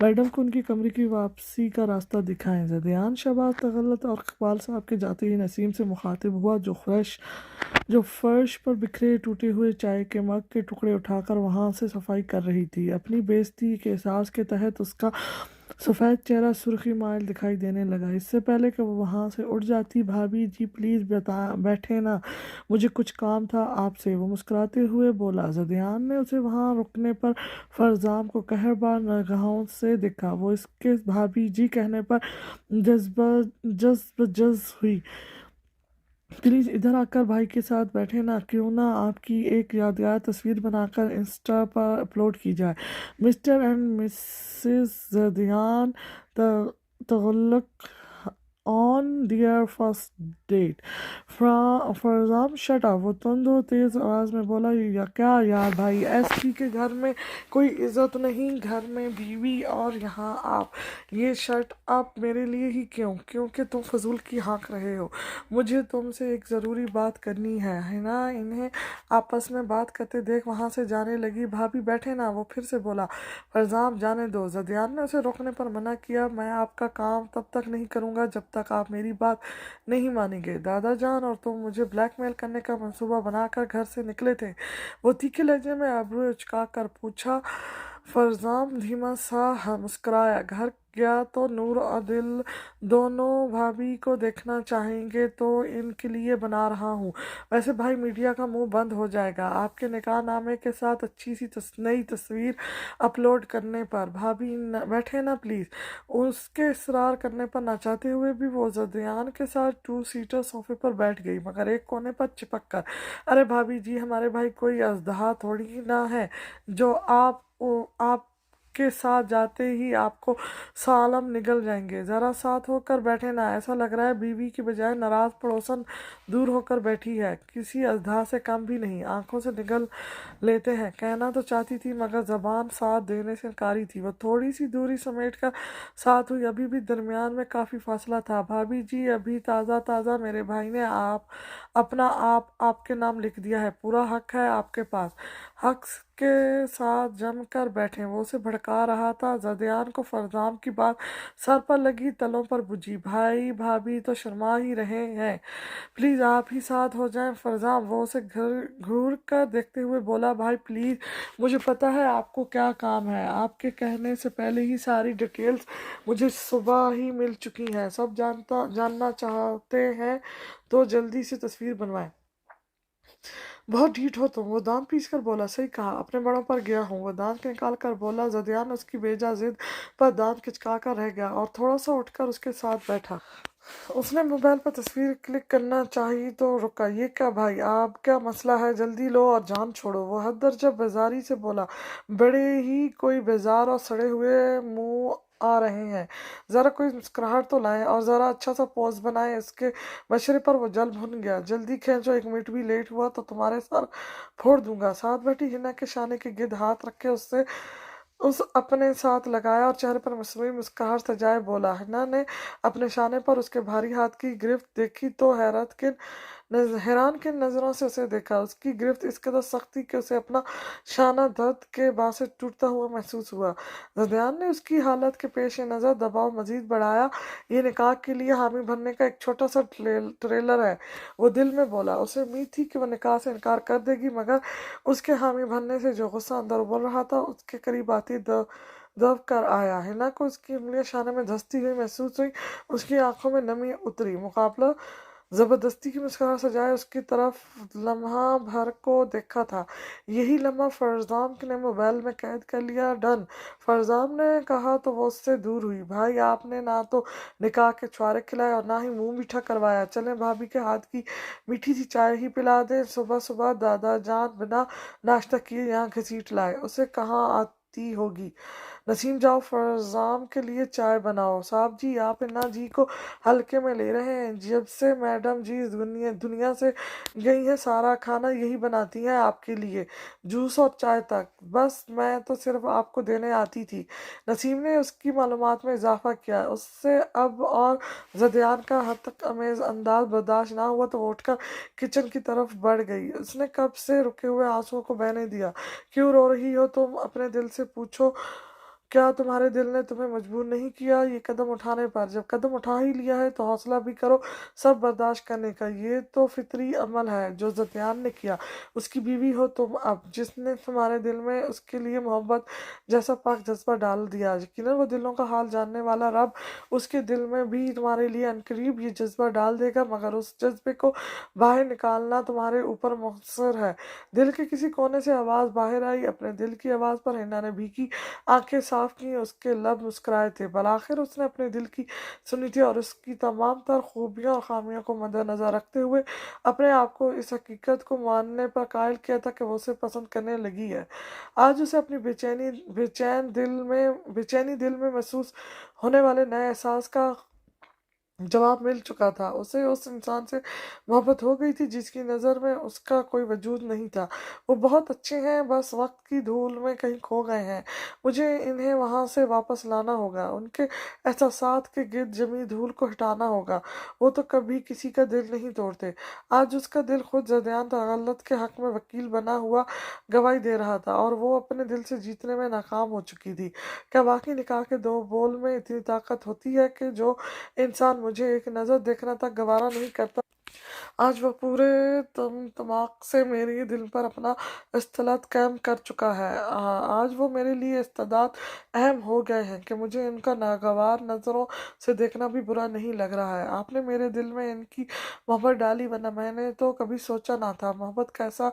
मैडम को उनकी कमरे की वापसी का रास्ता दिखाएं। ज़दियान शबाज तगल्लत और इकबाल साहब के जाते ही नसीम से मुखातिब हुआ, जो फर्श पर बिखरे टूटे हुए चाय के मग के टुकड़े उठाकर वहां से सफाई कर रही थी। अपनी बेइज्जती के एहसास के तहत उसका सफ़ेद चेहरा सुर्खी माइल दिखाई देने लगा। इससे पहले कि वो वहाँ से उठ जाती, भाभी जी प्लीज़ बता बैठे ना, मुझे कुछ काम था आपसे, वो मुस्कुराते हुए बोला। ज़दियान ने उसे वहाँ रुकने पर फरजाम को कहरबार निगाहों से देखा। वो इसके भाभी जी कहने पर जज्ब हुई। प्लीज़ इधर आकर भाई के साथ बैठे ना, क्यों ना आपकी एक यादगार तस्वीर बनाकर इंस्टा पर अपलोड की जाए। मिस्टर एंड मिसेस ज़दियान तगल्लुक ऑन दियर फर्स्ट डेट। फरजाम शट अप, वो तुंद और तेज आवाज़ में बोला। या क्या यार भाई, एसपी के घर में कोई इज्जत नहीं, घर में बीवी और यहाँ आप। ये शट अप मेरे लिए ही क्यों? क्योंकि तुम फजूल की हाँक रहे हो। मुझे तुमसे एक ज़रूरी बात करनी है ना। इन्हें आपस में बात करते देख वहाँ से जाने लगी। भाभी बैठे ना, वो फिर से बोला। फरजाम, जाने दो। ज़दियान ने उसे रोकने पर मना किया। मैं आपका काम तब तक नहीं करूँगा जब तक आप मेरी बात नहीं मानेंगे। दादा जान और तुम मुझे ब्लैकमेल करने का मंसूबा बनाकर घर से निकले थे। वो तीखे लहजे में आबरू उचका कर पूछा। फरजाम धीमा सा मुस्कुराया। घर गया तो नूर और दिल दोनों भाभी को देखना चाहेंगे तो इनके लिए बना रहा हूँ। वैसे भाई, मीडिया का मुंह बंद हो जाएगा आपके निकाह नामे के साथ अच्छी सी नई तस्वीर अपलोड करने पर। भाभी बैठे ना प्लीज़। उसके इसरार करने पर ना चाहते हुए भी वो ज़दियान के साथ 2 सीटर सोफे पर बैठ गई, मगर एक कोने पर चिपक कर। अरे भाभी जी, हमारे भाई कोई अजदहा थोड़ी ना है जो आप के साथ जाते ही आपको सालम निगल जाएंगे। ज़रा साथ होकर बैठे ना। ऐसा लग रहा है बीवी की बजाय नाराज़ पड़ोसन दूर होकर बैठी है, किसी अजदा से कम भी नहीं। आंखों से निगल लेते हैं। कहना तो चाहती थी मगर ज़बान साथ देने से इनकारी थी। वह थोड़ी सी दूरी समेट कर साथ हुई। अभी भी दरमियान में काफ़ी फासला था। भाभी जी, अभी ताज़ा ताज़ा मेरे भाई ने अपना आपके नाम लिख दिया है। पूरा हक है आपके पास। हक के साथ जम कर बैठे। वो उसे भड़का रहा था। ज़दियान को फरजाम की बात सर पर लगी, तलों पर बुझी। भाई भाभी तो शर्मा ही रहे हैं, प्लीज़ आप ही साथ हो जाएं। फरजाम, वो उसे घूर कर देखते हुए बोला। भाई प्लीज़, मुझे पता है आपको क्या काम है। आपके कहने से पहले ही सारी डिटेल्स मुझे सुबह ही मिल चुकी हैं। सब जानना चाहते हैं तो जल्दी से तस्वीर बनवाएं। बहुत ढीठ हो तुम, वो दांत पीस कर बोला। सही कहा, अपने बड़ों पर गया हूँ, वो दांत निकाल कर बोला। ज़दियान उसकी बेजा जिद पर दांत खिचका कर रह गया और थोड़ा सा उठकर उसके साथ बैठा। उसने मोबाइल पर तस्वीर क्लिक करना चाहिए तो रुका। ये क्या भाई, आप क्या मसला है, जल्दी लो और जान छोड़ो। वो हद दर्जा बेजारी से बोला। बड़े ही कोई बेजार और सड़े हुए मुंह आ रहे हैं, ज़रा कोई मुस्कुराहट तो लाएं और ज़रा अच्छा सा पोज बनाएं। इसके मशरे पर वो जल भुन गया। जल्दी खींचो, 1 मिनट भी लेट हुआ तो तुम्हारे सर फोड़ दूंगा। साथ बैठी हिना के शाने के गिर्द हाथ रख के उससे उस अपने साथ लगाया और चेहरे पर मसनूई मुस्कुराहट सजाए बोला। हिना ने अपने शाने पर उसके भारी हाथ की गिरफ्त देखी तो हैरत के हैरान किन नज़रों से उसे देखा। उसकी गिरफ्त इस कदर सख्त थी कि उसे अपना शाना दर्द के बासे टूटता हुआ महसूस हुआ। ज़दियान ने उसकी हालत के पेश नज़र दबाव मजीद बढ़ाया। ये निकाह के लिए हामी भरने का एक छोटा सा ट्रेलर है, वो दिल में बोला। उसे उम्मीद थी कि वो निकाह से इनकार कर देगी, मगर उसके हामी भरने से जो गुस्सा अंदर उबल रहा था उसके करीब आती दब कर आया। हिना को उसकी उंगलियां शाने में धंसती हुई महसूस हुई। उसकी आंखों में नमी उतरी। मुकाबला जबरदस्ती की मुस्कुराहट सजाए उसकी तरफ लम्हा भर को देखा था। यही लम्हा फरजाम ने मोबाइल में कैद कर लिया। डन, फरजाम ने कहा तो वो उससे दूर हुई। भाई, आपने ना तो निकाह के छुआरे खिलाए और ना ही मुंह मीठा करवाया। चलें भाभी के हाथ की मीठी सी चाय ही पिला दें। सुबह सुबह दादा जान बिना नाश्ता किए यहाँ घसीट लाए। उसे कहाँ आती होगी। नसीम, जाओ फरजाम के लिए चाय बनाओ। साहब जी, आप इन्ना जी को हल्के में ले रहे हैं। जब से मैडम जी इस दुनिया से गई है, सारा खाना यही बनाती हैं आपके लिए, जूस और चाय तक। बस मैं तो सिर्फ आपको देने आती थी। नसीम ने उसकी मालूमात में इजाफा किया। उससे अब और ज़दियान का हद तक अमेज अंदाज बर्दाश्त ना हुआ तो वो उठकर किचन की तरफ बढ़ गई। उसने कब से रुके हुए आंसुओं को बहने दिया। क्यों रो रही हो तुम? अपने दिल से पूछो, क्या तुम्हारे दिल ने तुम्हें मजबूर नहीं किया ये कदम उठाने पर? जब कदम उठा ही लिया है तो हौसला भी करो सब बर्दाश्त करने का। ये तो फितरी अमल है जो ज़तियान ने किया। उसकी बीवी हो तुम अब, जिसने तुम्हारे दिल में उसके लिए मोहब्बत जैसा पाक जज्बा डाल दिया। यकीनन वो दिलों का हाल जानने वाला रब उसके दिल में भी तुम्हारे लिए अनकरीब ये जज्बा डाल देगा, मगर उस जज्बे को बाहर निकालना तुम्हारे ऊपर मुक़स्सर है। दिल के किसी कोने से आवाज़ बाहर आई। अपने दिल की आवाज़ पर हिना ने भीगी आंखें साफ की। उसके लब मुस्कुराए थे। बलाखिर उसने अपने दिल की सुनी थी और उसकी तमाम तर खूबियों और खामियों को मद्देनजर रखते हुए अपने आप को इस हकीकत को मानने पर कायल किया था कि वो उसे पसंद करने लगी है। आज उसे अपनी बेचैनी दिल में महसूस होने वाले नए एहसास का जवाब मिल चुका था। उसे उस इंसान से मोहब्बत हो गई थी जिसकी नज़र में उसका कोई वजूद नहीं था। वो बहुत अच्छे हैं, बस वक्त की धूल में कहीं खो गए हैं। मुझे इन्हें वहाँ से वापस लाना होगा। उनके एहसासात के गिर्द जमी धूल को हटाना होगा। वो तो कभी किसी का दिल नहीं तोड़ते। आज उसका दिल खुद ज़दियान तगल्लुत के हक में वकील बना हुआ गवाही दे रहा था और वो अपने दिल से जीतने में नाकाम हो चुकी थी। क्या वाकई निकाह के दो बोल में इतनी ताकत होती है कि जो इंसान मुझे एक नज़र देखना तक गवारा नहीं करता, आज वह पूरे तमाक से मेरे दिल पर अपना इस्तलात कायम कर चुका है। आज वो मेरे लिए इस्तेदाद अहम हो गए हैं कि मुझे इनका नागवार नज़रों से देखना भी बुरा नहीं लग रहा है। आपने मेरे दिल में इनकी मोहब्बत डाली, वरना मैंने तो कभी सोचा ना था। मोहब्बत कैसा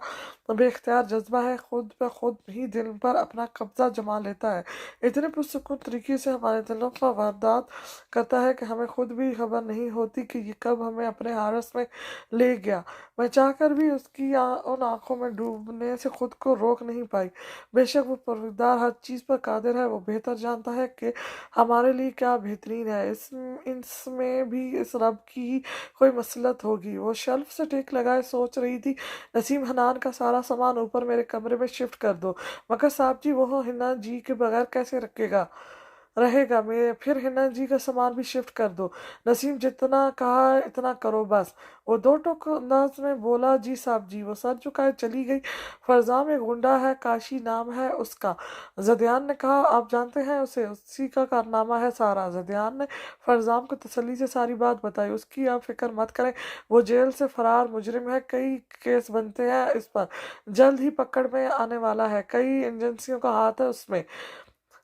बेख्तियार जज्बा है, खुद ब खुद ही दिल पर अपना कब्जा जमा लेता है। इतने पुरसुकून तरीके से हमारे दिलों का वारदात करता है कि हमें खुद भी खबर नहीं होती कि ये कब हमें अपने हारस में ले गया। मैं चाहकर भी उसकी उन आंखों में डूबने से खुद को रोक नहीं पाई। बेशक वो परवरदिगार हर चीज़ पर कादिर है। वो बेहतर जानता है कि हमारे लिए क्या बेहतरीन है। इसमें भी इस रब की ही कोई मसलत होगी। वो शेल्फ से टेक लगाए सोच रही थी, नसीम, हनान का सारा सामान ऊपर मेरे कमरे में शिफ्ट कर दो। मगर साहब जी, वो हिना जी के बगैर कैसे रहेगा। मैं फिर हिना जी का सामान भी शिफ्ट कर दो। नसीम, जितना कहा इतना करो बस। वो दो टोक अंदाज में बोला। जी साहब जी। वो सर झुकाए चली गई। फरजाम एक गुंडा है, काशी नाम है उसका। ज़दियान ने कहा, आप जानते हैं उसे? उसी का कारनामा है सारा। ज़दियान ने फरजाम को तसल्ली से सारी बात बताई। उसकी आप फिक्र मत करें, वो जेल से फरार मुजरिम है। कई केस बनते हैं इस पर, जल्द ही पकड़ में आने वाला है। कई एजेंसियों का हाथ है उसमें।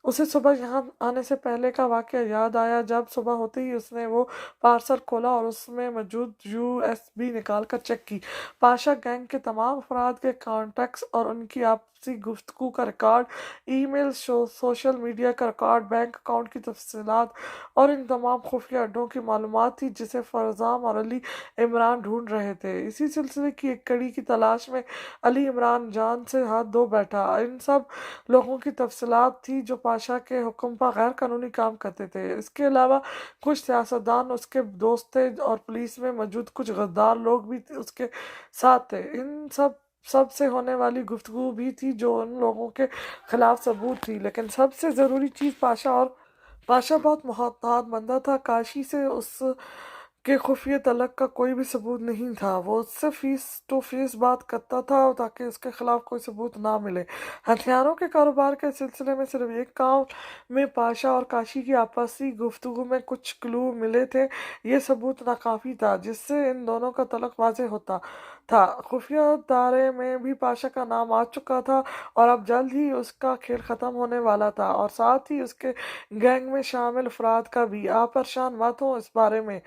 उसे सुबह यहाँ आने से पहले का वाकया याद आया। जब सुबह होते ही उसने वो पार्सल खोला और उसमें मौजूद यूएसबी निकाल कर चेक की। पाशा गैंग के तमाम अफराद के कॉन्टैक्ट्स और उनकी आपसी गुफ्तगू का रिकॉर्ड, ईमेल, सोशल मीडिया का रिकॉर्ड, बैंक अकाउंट की तफसीलात और इन तमाम खुफिया अड्डों की मालूमात थी जिसे फरजाम और अली इमरान ढूंढ रहे थे। इसी सिलसिले की एक कड़ी की तलाश में अली इमरान जान से हाथ धो बैठा। इन सब लोगों की तफसीलात थी जो पाशा के हुक्म पर गैर कानूनी काम करते थे। इसके अलावा कुछ सियासतदान उसके दोस्त थे और पुलिस में मौजूद कुछ गद्दार लोग भी उसके साथ थे। इन सब से होने वाली गुफ्तगू भी थी जो उन लोगों के खिलाफ सबूत थी। लेकिन सबसे ज़रूरी चीज़ पाशा बहुत मोहतात बंदा था। काशी से उस کہ خفیہ طلاق کا کوئی بھی ثبوت نہیں تھا۔ وہ اس سے فیس ٹو فیس بات کرتا تھا تاکہ اس کے خلاف کوئی ثبوت نہ ملے۔ ہتھیاروں کے کاروبار کے سلسلے میں صرف ایک کام میں پاشا اور کاشی کی آپسی گفتگو میں کچھ کلو ملے تھے۔ یہ ثبوت ناکافی تھا جس سے ان دونوں کا تعلق واضح ہوتا تھا۔ خفیہ دائرے میں بھی پاشا کا نام آ چکا تھا اور اب جلد ہی اس کا کھیل ختم ہونے والا تھا، اور ساتھ ہی اس کے گینگ میں شامل افراد کا بھی۔ آپ پریشان مت ہوں اس بارے میں،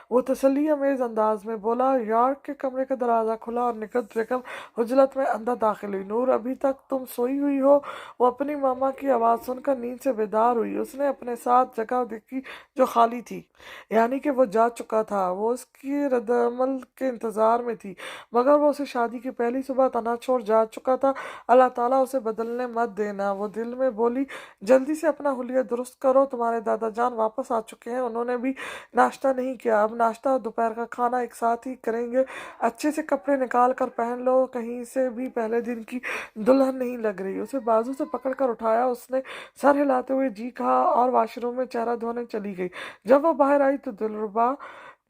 وہ تسلی امیز انداز میں بولا۔ یارک کے کمرے کا دروازہ کھلا اور نگہت بیگم حجرت میں اندر داخل ہوئی۔ نور، ابھی تک تم سوئی ہوئی ہو؟ وہ اپنی ماما کی آواز سن کر نیند سے بیدار ہوئی۔ اس نے اپنے ساتھ جگہ دیکھی جو خالی تھی، یعنی کہ وہ جا چکا تھا۔ وہ اس کی ردعمل کے انتظار میں تھی، مگر وہ اسے شادی کی پہلی صبح تنہا چھوڑ جا چکا تھا۔ اللہ تعالیٰ اسے بدلنے مت دینا، وہ دل میں بولی۔ جلدی سے اپنا حلیہ درست کرو، تمہارے دادا جان واپس آ چکے ہیں، انہوں نے بھی ناشتہ نہیں کیا، اب ناشتہ اور دوپہر کا کھانا ایک ساتھ ہی کریں گے۔ اچھے سے کپڑے نکال کر پہن لو، کہیں سے بھی پہلے دن کی دلہن نہیں لگ رہی۔ اسے بازو سے پکڑ کر اٹھایا، اس نے سر ہلاتے ہوئے جی کہا اور واش روم میں چہرہ دھونے چلی گئی۔ جب وہ باہر آئی تو دلربا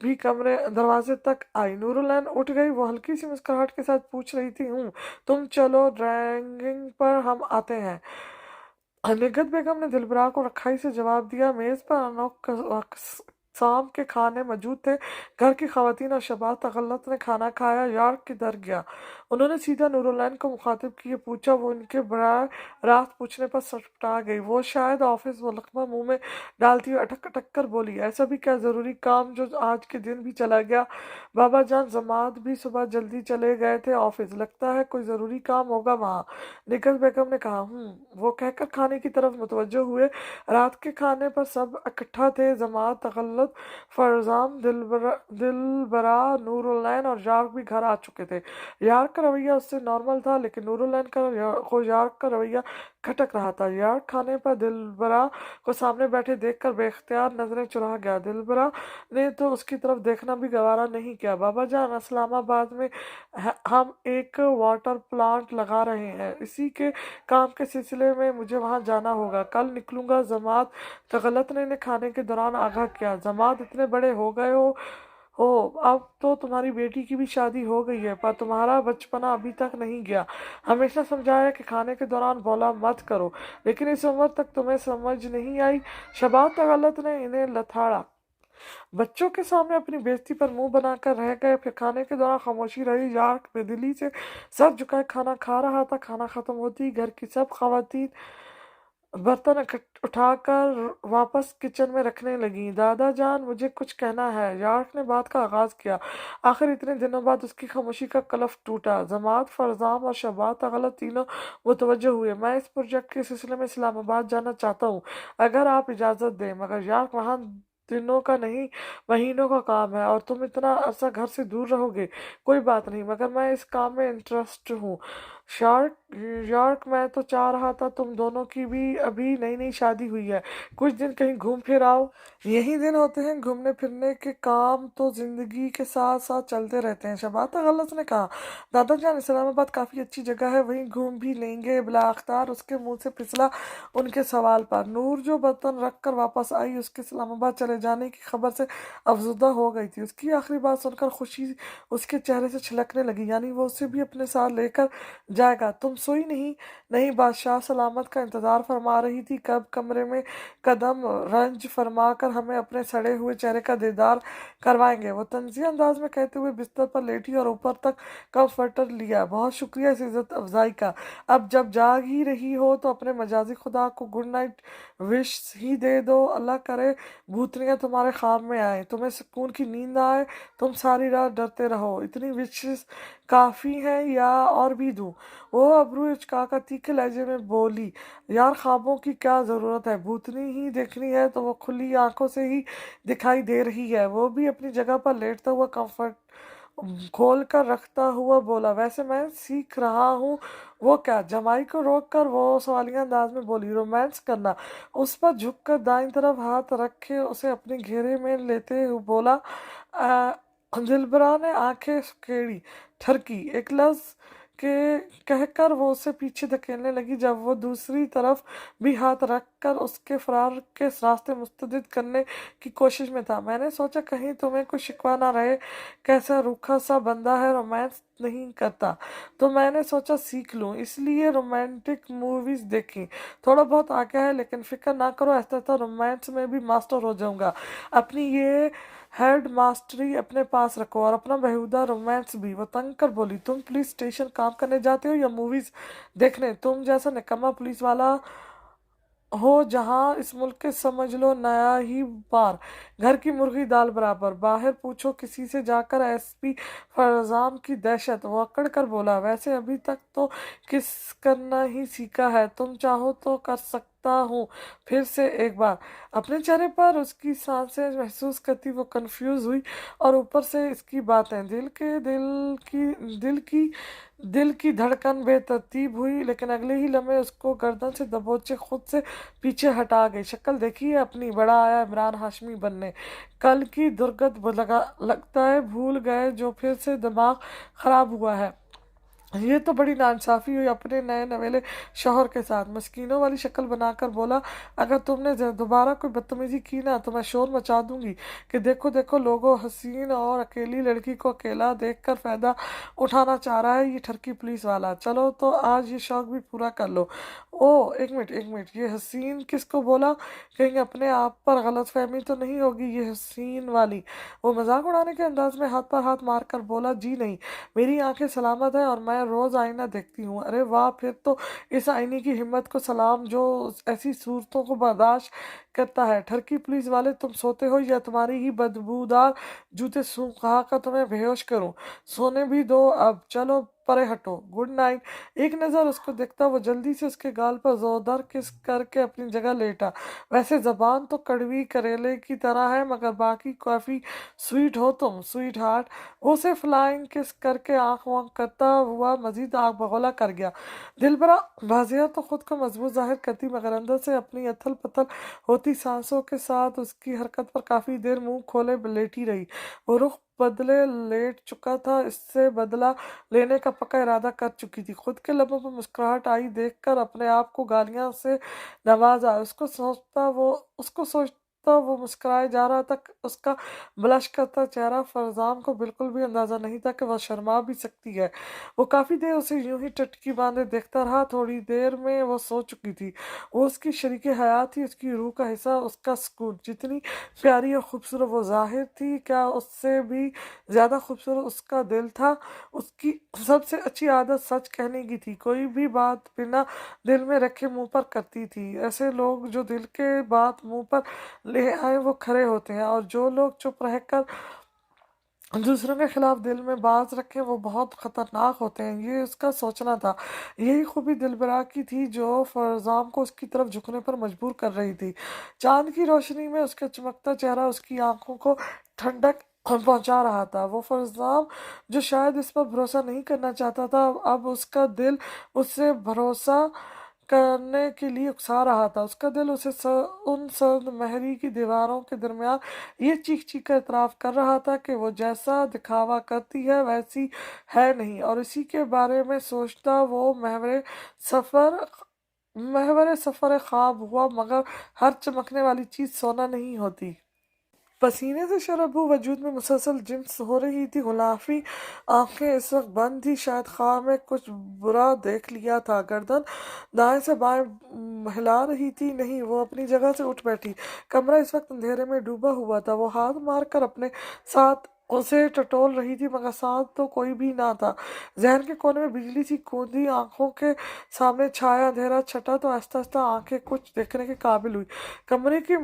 بھی کمرے دروازے تک آئی۔ نورالعین اٹھ گئی، وہ ہلکی سی مسکراہٹ کے ساتھ پوچھ رہی تھی، تم چلو ڈرائنگ پر ہم آتے ہیں۔ نگہت بیگم نے دلبرا کو رکھائی سے جواب دیا۔ میز پر انوکھ اقسام کے کھانے موجود تھے۔ گھر کی خواتین اور شہباز تغلط نے کھانا کھایا۔ یارک کدھر گیا؟ انہوں نے سیدھا نورالعین کو مخاطب کیے پوچھا۔ وہ ان کے براہ راست پوچھنے پر سٹپٹا گئی۔ وہ شاید آفس، وہ لقمہ منہ میں ڈالتی ہوئی اٹک اٹک کر بولی۔ ایسا بھی کیا ضروری کام جو آج کے دن بھی چلا گیا؟ بابا جان زماد بھی صبح جلدی چلے گئے تھے آفس، لگتا ہے کوئی ضروری کام ہوگا وہاں، نگہت بیگم نے کہا۔ وہ کہہ کر کھانے کی طرف متوجہ ہوئے۔ رات کے کھانے پر سب اکٹھا تھے، زماد، تغلط، فرزام، دلبرا، نورالعین اور یارک بھی گھر آ چکے تھے۔ یارک کا رویہ اس سے نارمل تھا، لیکن نورالعین کو یارک کا رویہ کھٹک رہا تھا۔ یارک کھانے پر دلبرا کو سامنے بیٹھے دیکھ کر بے اختیار نظریں چرا گیا۔ دلبرا نے تو اس کی طرف دیکھنا بھی گوارا نہیں کیا۔ بابا جان، اسلام آباد میں ہم ایک واٹر پلانٹ لگا رہے ہیں، اسی کے کام کے سلسلے میں مجھے وہاں جانا ہوگا، کل نکلوں گا۔ زماد، تغلط نے انہیں کھانے کے دوران آگاہ کیا۔ زماد، اتنے بڑے ہو گئے ہو اب تو تمہاری بیٹی کی بھی شادی ہو گئی ہے، پر تمہارا بچپنا ابھی تک نہیں گیا۔ ہمیشہ سمجھایا کہ کھانے کے دوران بولا مت کرو، لیکن اس عمر تک تمہیں سمجھ نہیں آئی۔ شہباز تغلط نے انہیں لتاڑا۔ بچوں کے سامنے اپنی بےعزتی پر منہ بنا کر رہ گئے۔ پھر کھانے کے دوران خاموشی رہی۔ یارک بے دلی سے سر جھکائے کھانا کھا رہا تھا۔ کھانا ختم ہوتی ہی گھر کی سب خواتین برتن اٹھا کر واپس کچن میں رکھنے لگیں۔ دادا جان، مجھے کچھ کہنا ہے، یارک نے بات کا آغاز کیا۔ آخر اتنے دنوں بعد اس کی خاموشی کا کلف ٹوٹا۔ زماد، فرزام اور شہباز تغلط تینوں متوجہ ہوئے۔ میں اس پروجیکٹ کے سلسلے میں اسلام آباد جانا چاہتا ہوں، اگر آپ اجازت دیں۔ مگر یارک، وہاں دنوں کا نہیں مہینوں کا کام ہے اور تم اتنا عرصہ گھر سے دور رہو گے۔ کوئی بات نہیں، مگر میں اس کام میں انٹرسٹ ہوں۔ یارک، میں تو چاہ رہا تھا تم دونوں کی بھی ابھی نئی نئی شادی ہوئی ہے، کچھ دن کہیں گھوم پھر آؤ۔ یہی دن ہوتے ہیں گھومنے پھرنے کے، کام تو زندگی کے ساتھ ساتھ چلتے رہتے ہیں، شہباز تغلط نے کہا۔ دادا جان، اسلام آباد کافی اچھی جگہ ہے، وہیں گھوم بھی لیں گے۔ بلا اختیار اس کے منہ سے پھسلا ان کے سوال پر۔ نور جو برتن رکھ کر واپس آئی، اس کے اسلام آباد چلے جانے کی خبر سے افزودہ ہو گئی تھی۔ اس کی آخری بات سن کر خوشی اس کے چہرے سے چھلکنے لگی، یعنی وہ اسے بھی اپنے ساتھ لے کر جائے گا۔ تم سوئی نہیں؟ نہیں، بادشاہ سلامت کا انتظار فرما رہی تھی، کب کمرے میں قدم رنج فرما کر ہمیں اپنے سڑے ہوئے چہرے کا دیدار کروائیں گے، وہ طنزیہ انداز میں کہتے ہوئے بستر پر لیٹی اور اوپر تک کمفرٹر لیا۔ بہت شکریہ اس عزت افزائی کا، اب جب جاگ ہی رہی ہو تو اپنے مجازی خدا کو گڈ نائٹ وش ہی دے دو، اللہ کرے بھوتنیاں تمہارے خواب میں آئیں، تمہیں سکون کی نیند آئے، تم ساری رات ڈرتے رہو۔ اتنی وشز کافی ہیں یا اور بھی دوں؟ وہ ابرو اچکا کر تیکھے لہجے میں بولی۔ یار، خوابوں کی کیا ضرورت ہے، بھوتنی ہی دیکھنی ہے تو وہ کھلی آنکھوں سے ہی دکھائی دے رہی ہے۔ وہ بھی اپنی جگہ پر لیٹتا ہوا کمفرٹ کھول کر رکھتا ہوا بولا۔ ویسے میں سیکھ رہا ہوں۔ وہ کیا؟ جمائی کو روک کر وہ سوالیہ انداز میں بولی۔ رومانس کرنا۔ اس پر جھک کر دائیں طرف ہاتھ رکھے اسے اپنے گھیرے میں لیتے ہوئے بولا۔ دلبرا نے آنکھیں سکیڑی، ٹھرکی، ایک لفظ कह कर वो उसे पीछे धकेलने लगी, जब वो दूसरी तरफ भी हाथ रख कर उसके फरार के रास्ते मुस्तरद करने की कोशिश में था। मैंने सोचा कहीं तुम्हें कुछ शिकवा ना रहे, कैसा रूखा सा बंदा है, रोमांस नहीं करता, तो मैंने सोचा सीख लूं, इसलिए रोमांटिक मूवीज देखी, थोड़ा बहुत आ गया है, लेकिन फिक्र ना करो, ऐसा रोमांस में भी मास्टर हो जाऊंगा। अपनी ये हेड मास्टरी अपने पास रखो और अपना बेहुदा रोमांस भी। वो तंग कर बोली, तुम पुलिस स्टेशन काम करने जाते हो या मूवीज देखने? तुम जैसा निकम्मा पुलिस वाला हो जहां इस मुल्क के समझ लो नया ही बार, घर की मुर्गी दाल बराबर। बाहर पूछो किसी से जाकर एसपी फरजाम की दहशत। वो अकड़ कर बोला, वैसे अभी तक तो किस करना ही सीखा है, तुम चाहो तो कर सकता हूँ फिर से एक बार। अपने चेहरे पर उसकी सांसें महसूस करती वो कंफ्यूज हुई, और ऊपर से इसकी बातें, दिल की धड़कन बेतरतीब हुई, लेकिन अगले ही लम्हे उसको गर्दन से दबोचे खुद से पीछे हटा गई। शक्ल देखी है अपनी, बड़ा आया इमरान हाशमी बनने, कल की दुर्गत लगता है भूल गए जो फिर से दिमाग खराब हुआ है। ये तो बड़ी नाइंसाफी हुई अपने नए नवेले शौहर के साथ। मस्कीनों वाली शक्ल बनाकर बोला, अगर तुमने दोबारा कोई बदतमीजी की ना तो मैं शोर मचा दूंगी कि देखो देखो लोगों, हसीन और अकेली लड़की को अकेला देखकर फायदा उठाना चाह रहा है ये ठरकी पुलिस वाला। चलो तो आज ये शौक भी पूरा कर लो। ओ एक मिनट, ये हसीन किसको बोला? कहीं अपने आप पर गलतफहमी तो नहीं होगी? ये हसीन वाली। वो मजाक उड़ाने के अंदाज में हाथ पर हाथ मारकर बोला, जी नहीं, मेरी आंखें सलामत है और मैं रोज आईना देखती हूँ। अरे वाह, फिर तो इस आईने की हिम्मत को सलाम जो ऐसी सूरतों को बर्दाश्त करता है। ठरकी पुलिस वाले, तुम सोते हो या तुम्हारी ही बदबूदार जूते सूंघ कहा का तुम्हें बेहोश करूं? सोने भी दो अब, चलो परे हटो, गुड नाइट। एक नज़र उसको देखता वो जल्दी से उसके गाल पर जोरदार किस करके अपनी जगह लेटा। वैसे जबान तो कड़वी करेले की तरह है, मगर बाकी काफी स्वीट हो तुम, स्वीट हार्ट। वो उसे फ्लाइंग किस करके आंख वांख करता हुआ मजीद आग बगोला कर गया। दिल बड़ा बाजिया तो खुद को मजबूत जाहिर करती, मगर अंदर से अपनी अथल पथल होती सांसों के साथ उसकी हरकत पर काफी देर मुंह खोले लेटी रही। वो रुख बदले लेट चुका था, इससे बदला लेने का पक्का इरादा कर चुकी थी। खुद के लबों पर मुस्कुराहट आई देखकर अपने आप को गालियां से नवाजा। उसको सोचता वो मुस्कुराए जा रहा था। उसका ब्लश करता चेहरा फरजाम को बिल्कुल भी अंदाजा नहीं था कि वह शर्मा भी सकती है। वो काफी देर उसे यूं ही टटकी बांधे देखता रहा। थोड़ी देर में वो सो चुकी थी। वो उसकी शरीके हयात थी, उसकी रूह का हिस्सा, उसका सुकून। जितनी प्यारी और खूबसूरत वो जाहिर थी, क्या उससे भी ज्यादा खूबसूरत उसका दिल था। उसकी सबसे अच्छी आदत सच कहने की थी। कोई भी बात बिना दिल में रखे मुंह पर करती थी। ऐसे लोग जो दिल के बात मुंह पर ले आए वो खरे होते हैं, और जो लोग चुप रहकर दूसरों के खिलाफ दिल में बाज रखें वो बहुत खतरनाक होते हैं। ये उसका सोचना था। यही खूबी दिलबरा की थी जो फरजाम को उसकी तरफ झुकने पर मजबूर कर रही थी। चांद की रोशनी में उसका चमकता चेहरा उसकी आंखों को ठंडक पहुंचा रहा था। वो फरजाम जो शायद इस पर भरोसा नहीं करना चाहता था, अब उसका दिल उससे भरोसा करने के लिए उकसा रहा था। उसका दिल उसे उन सर्द महरी की दीवारों के दरमियान ये चीख चीख कर इतराफ कर रहा था कि वो जैसा दिखावा करती है वैसी है नहीं, और इसी के बारे में सोचता वो महवरे सफर ख्वाब हुआ। मगर हर चमकने वाली चीज सोना नहीं होती। पसीने से शरबू वजूद में मुसलसल जिन्स हो रही थी। गुलाफी आंखें इस वक्त बंद थी, शायद ख्वाब में कुछ बुरा देख लिया था। गर्दन दाएं से बाएं हिला रही थी। नहीं, वो अपनी जगह से उठ बैठी। कमरा इस वक्त अंधेरे में डूबा हुआ था। वो हाथ मार कर अपने साथ उसे टटोल रही थी, मगर साथ तो कोई भी ना था। जहन के कोने में बिजली सी कूदी, आंखों के सामने छाया अंधेरा छटा तो आहिस्ता आहिस्ता आंखें कुछ देखने के काबिल हुई। कमरे की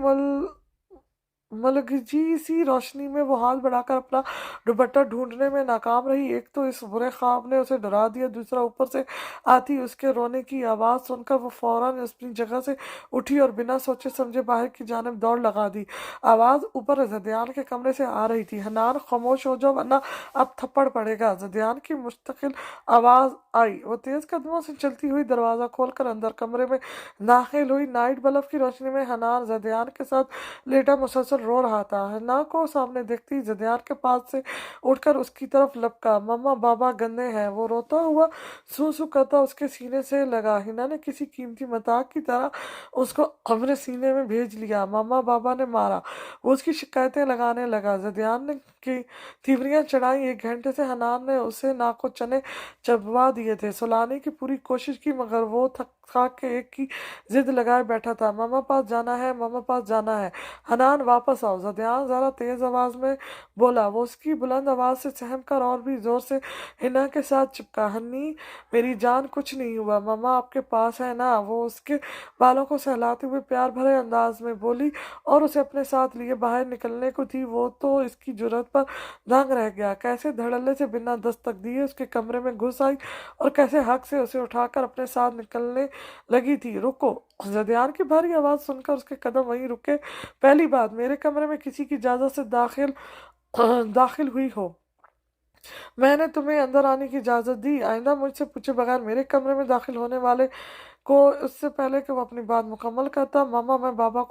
मलगजी सी रोशनी में वो हाथ बढ़ाकर अपना दुपट्टा ढूंढने में नाकाम रही। एक तो इस बुरे ख्वाब ने उसे डरा दिया, दूसरा ऊपर से आती उसके रोने की आवाज़ सुनकर वो फौरन अपनी जगह से उठी और बिना सोचे समझे बाहर की जानिब दौड़ लगा दी। आवाज़ ऊपर जदियान के कमरे से आ रही थी। हनान, खामोश हो जाओ वरना अब थप्पड़ पड़ेगा। जदियान की मुस्तकिल आवाज़ आई। वो तेज़ कदमों से चलती हुई दरवाज़ा खोलकर अंदर कमरे में दाखिल हुई। नाइट बल्ब की रोशनी में हनान जदियान के साथ लेटा मुसलसल सुन रो रहा था। हन्ना को सामने देखती ज़दियान के पास से उठकर उसकी तरफ लपका। मम्मा बाबा गंदे हैं। वो रोता हुआ सू सू करता उसके सीने से लगा। हिना ने किसी कीमती मताक की तरह उसको अपने सीने में भेज लिया। मम्मा बाबा ने मारा। वो उसकी शिकायतें लगाने लगा। ज़दियान ने की तीवरियां चढ़ाई। 1 घंटे से हनान ने उसे नाको चने चबवा दिए थे। सुलाने की पूरी कोशिश की मगर वो थक थक के एक की जिद लगाए बैठा था। मामा पास जाना है, मामा पास जाना है। हनान वापस आओ, ज़दियान जरा तेज आवाज में बोला। वो उसकी बुलंद आवाज से सहम कर और भी जोर से हिना के साथ चिपका। हन्नी मेरी जान, कुछ नहीं हुआ, मामा आपके पास है ना। वो उसके बालों को सहलाते हुए प्यार भरे अंदाज में बोली और उसे अपने साथ लिए बाहर निकलने को थी। वो तो इसकी जुर्रत पर दंग रह गया। कैसे धड़ल्ले से बिना दस्तक दिए उसके कमरे में घुस आई और कैसे हक से उसे उठाकर अपने साथ निकलने लगी थी। रुको। ज़दियान की भारी आवाज सुनकर उसके कदम वहीं रुके। पहली बात, मेरे कमरे में किसी की इजाजत से दाखिल हुई हो। मैंने तुम्हें अंदर आने की इजाजत दी। आइंदा मुझसे पूछे बगैर मेरे कमरे में दाखिल होने वाले को उससे पहले कि वो अपनी बात मुकम्मल करता। मामा, मैं बाबा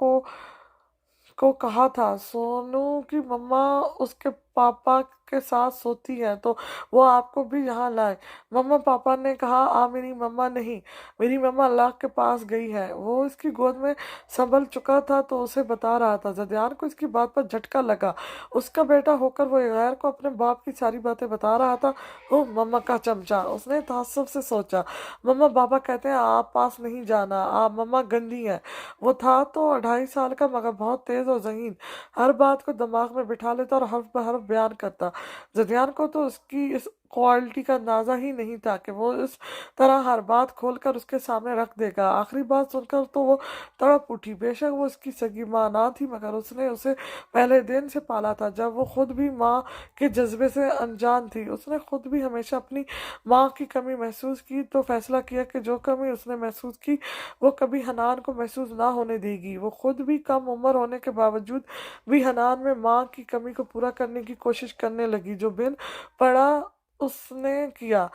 को कहा था सोनू की मम्मा उसके पापा के साथ सोती है तो वो आपको भी यहाँ लाए। मम्मा पापा ने कहा मेरी मम्मा नहीं, मेरी मम्मा अल्लाह के पास गई है। वो इसकी गोद में संभल चुका था तो उसे बता रहा था। ज़दियान को इसकी बात पर झटका लगा। उसका बेटा होकर वो गैर को अपने बाप की सारी बातें बता रहा था। ओह मम्मा का चमचा, उसने ताज्जुब से सोचा। मम्मा बाबा कहते हैं आप पास नहीं जाना, आप मम्मा गंदी है। वो था तो 2.5 साल का मगर बहुत तेज और ज़हीन। हर बात को दिमाग में बिठा लेता और हर्फ ब हर्फ बयान करता। ज़दियान को तो उसकी इस क्वालिटी का अंदाजा ही नहीं था कि वो इस तरह हर बात खोलकर उसके सामने रख देगा। आखिरी बात सुनकर तो वो तड़प उठी। बेशक वो उसकी सगी माँ ना थी मगर उसने उसे पहले दिन से पाला था जब वो खुद भी माँ के जज्बे से अनजान थी। उसने खुद भी हमेशा अपनी माँ की कमी महसूस की तो फैसला किया कि जो कमी उसने महसूस की वो कभी हनान को महसूस ना होने देगी। वो खुद भी कम उम्र होने के बावजूद भी हनान में माँ की कमी को पूरा करने की कोशिश करने लगी जो बिन पड़ा उसने किया।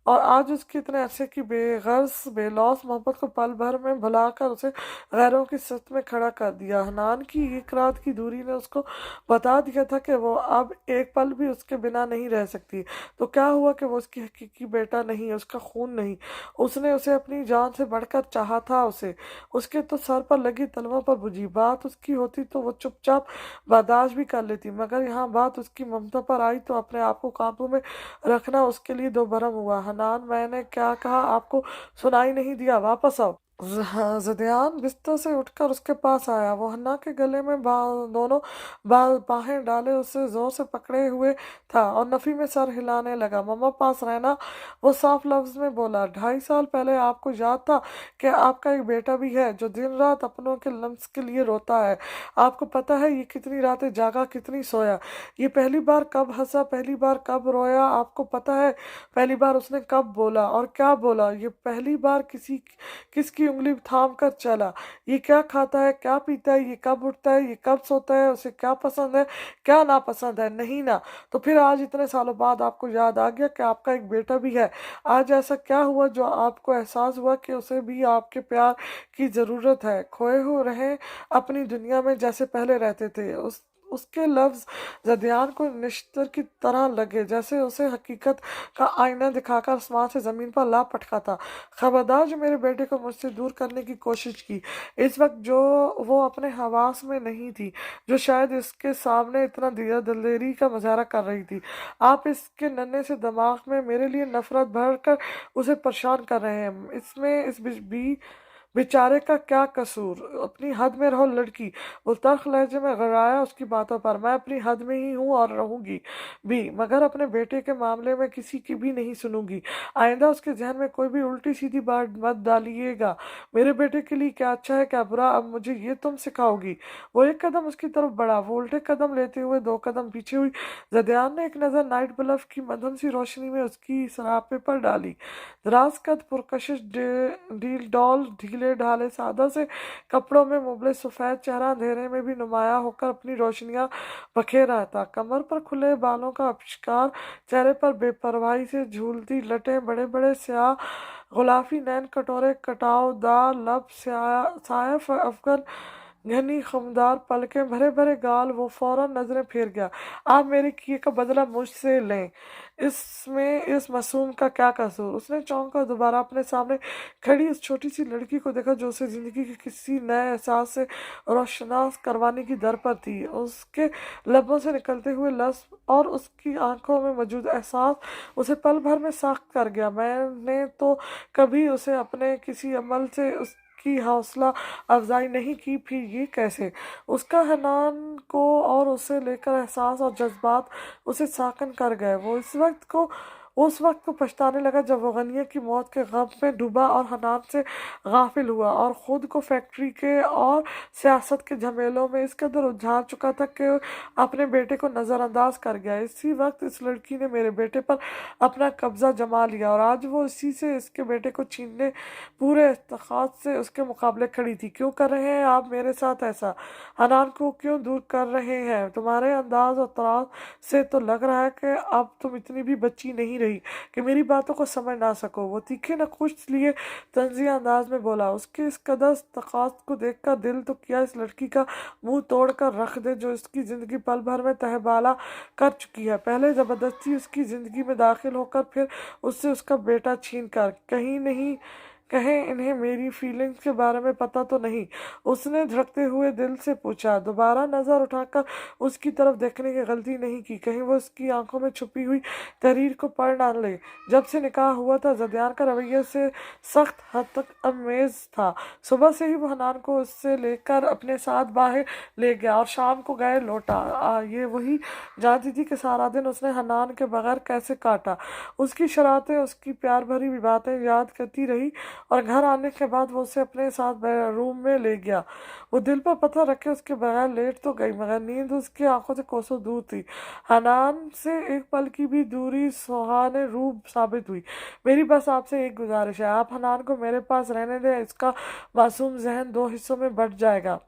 और आज उसकी इतने अरसे की बेगर्ज बेलौस मोहब्बत को पल भर में भुलाकर उसे गैरों की सत में खड़ा कर दिया। हनान की एक रात की दूरी ने उसको बता दिया था कि वो अब एक पल भी उसके बिना नहीं रह सकती। तो क्या हुआ कि वो उसकी हकीकी बेटा नहीं, उसका खून नहीं। उसने उसे अपनी जान से बढ़कर चाहा था। उसे उसके तो सर पर लगी तलवों पर बुझी। बात उसकी होती तो वो चुपचाप बर्दाश्त भी कर लेती मगर यहाँ बात उसकी ममता पर आई तो अपने आप को काबू में रखना उसके लिए दो भरम हुआ। हनान, मैंने क्या कहा आपको सुनाई नहीं दिया? वापस आओ। ज़दियान बिस्तर से उठकर उसके पास आया। वो हन्ना के गले में दोनों बाहें डाले उसे जोर से पकड़े हुए था और नफी में सर हिलाने लगा। मम्मा पास रहना, वो साफ लफ्ज में बोला। 2.5 साल पहले आपको याद था कि आपका एक बेटा भी है जो दिन रात अपनों के लम्स के लिए रोता है। आपको पता है ये कितनी रातें जागा, कितनी सोया, ये पहली बार कब हंसा, पहली बार कब रोया? आपको पता है पहली बार उसने कब बोला और क्या बोला? ये पहली बार किसकी उंगली थाम कर चला? ये क्या खाता है, क्या पीता है, ये कब उठता है, ये कब सोता है, उसे क्या पसंद है, क्या नापसंद है? नहीं ना। तो फिर आज इतने सालों बाद आपको याद आ गया कि आपका एक बेटा भी है। आज ऐसा क्या हुआ जो आपको एहसास हुआ कि उसे भी आपके प्यार की ज़रूरत है? खोए हो रहे अपनी दुनिया में जैसे पहले रहते थे। उसके लफ्ज ज़दियान को निश्तर की तरह लगे जैसे उसे हकीकत का आईना दिखाकर आसमान से ज़मीन पर ला पटका था। खबरदार जो मेरे बेटे को मुझसे दूर करने की कोशिश की। इस वक्त जो वो अपने हवास में नहीं थी, जो शायद इसके सामने इतना दिलेरी का मुजाहरा कर रही थी। आप इसके नन्हे से दिमाग में मेरे लिए नफरत भर कर उसे परेशान कर रहे हैं। इसमें इस बेचारे का क्या कसूर? अपनी हद में रहो लड़की। वो तल्ख लहजे में गड़ाया उसकी बातों पर। मैं अपनी हद में ही हूँ और रहूंगी भी मगर अपने बेटे के मामले में किसी की भी नहीं सुनूंगी। आइंदा उसके जहन में कोई भी उल्टी सीधी बात मत डालिएगा। मेरे बेटे के लिए क्या अच्छा है क्या बुरा, अब मुझे ये तुम सिखाओगी? वो एक कदम उसकी तरफ बढ़ा। वो उल्टे कदम लेते हुए 2 कदम पीछे हुई। ज़दियान ने एक नज़र नाइट बल्ब की मध्यम सी रोशनी में उसकी सरापे पर डाली। दराज कद पुरकशिश डील डॉल ढीले ढाले सादा से कपड़ों में मुबले सफ़ेद चेहरा अंधेरे में भी नुमाया होकर अपनी रोशनियां बखेर रहा था। कमर पर खुले बालों का आविष्कार, चेहरे पर बेपरवाही से झूलती लटें, बड़े बड़े स्याह गुलाफी नैन, कटोरे कटावदार लब, सायफ अफगन घनी खमदार पलकें, भरे भरे गाल, वो फौरन नजरें फेर गया। आप मेरे किए का बदला मुझसे लें, इसमें इस मासूम का क्या कसूर? उसने चौंक कर दोबारा अपने सामने खड़ी उस छोटी सी लड़की को देखा जो उसे जिंदगी के किसी नए एहसास से रोशनास करवाने की दर पर थी। उसके लबों से निकलते हुए लफ्ज और उसकी आंखों में मौजूद एहसास उसे पल भर में साख्त कर गया। मैंने तो कभी उसे अपने किसी अमल से उसकी हौसला अफजाई नहीं की, फिर ये कैसे? उसका हनान को और उसे लेकर एहसास और जज्बात उसे साकन कर गए। वो उस वक्त को पछताने लगा जब वो गनिया की मौत के गम में डूबा और हनान से गाफिल हुआ और खुद को फैक्ट्री के और सियासत के झमेलों में इस कदर उलझा चुका था कि अपने बेटे को नज़रअंदाज कर गया। इसी वक्त इस लड़की ने मेरे बेटे पर अपना कब्जा जमा लिया और आज वो इसी से इसके बेटे को छीनने पूरे इत्तेफाक से उसके मुकाबले खड़ी थी। क्यों कर रहे हैं आप मेरे साथ ऐसा? हनान को क्यों दूर कर रहे हैं? तुम्हारे अंदाज और तराज से तो लग रहा है कि अब तुम इतनी भी बच्ची नहीं रही कि मेरी बातों को समझ ना सको। वो तीखे नकुश लिए तंजिया अंदाज में बोला। उसके इस कदर तकात को देखकर दिल तो किया इस लड़की का मुंह तोड़ कर रख दे जो इसकी जिंदगी पल भर में तहबाला कर चुकी है। पहले जबरदस्ती उसकी जिंदगी में दाखिल होकर, फिर उससे उसका बेटा छीन कर। कहीं नहीं कहें इन्हें मेरी फीलिंग्स के बारे में पता तो नहीं? उसने धड़कते हुए दिल से पूछा। दोबारा नजर उठाकर उसकी तरफ देखने की गलती नहीं की, कहीं वो उसकी आंखों में छुपी हुई तहरीर को पढ़ ना ले। जब से निकाह हुआ था जदियान का रवैया से सख्त हद तक अमेज था। सुबह से ही वो हनान को उससे लेकर अपने साथ बाहर ले गया और शाम को गए लौटा। ये वही जानती थी कि सारा दिन उसने हनान के बगैर कैसे काटा। उसकी शरारतें, उसकी प्यार भरी बातें याद करती रही और घर आने के बाद वो उसे अपने साथ रूम में ले गया। वो दिल पर पत्थर रखे उसके बगैर लेट तो गई, मगर नींद उसकी आंखों से कोसों दूर थी। हनान से एक पल की भी दूरी सुहाने रूप साबित हुई। मेरी बस आपसे एक गुजारिश है, आप हनान को मेरे पास रहने दें। इसका मासूम जहन दो हिस्सों में बंट जाएगा।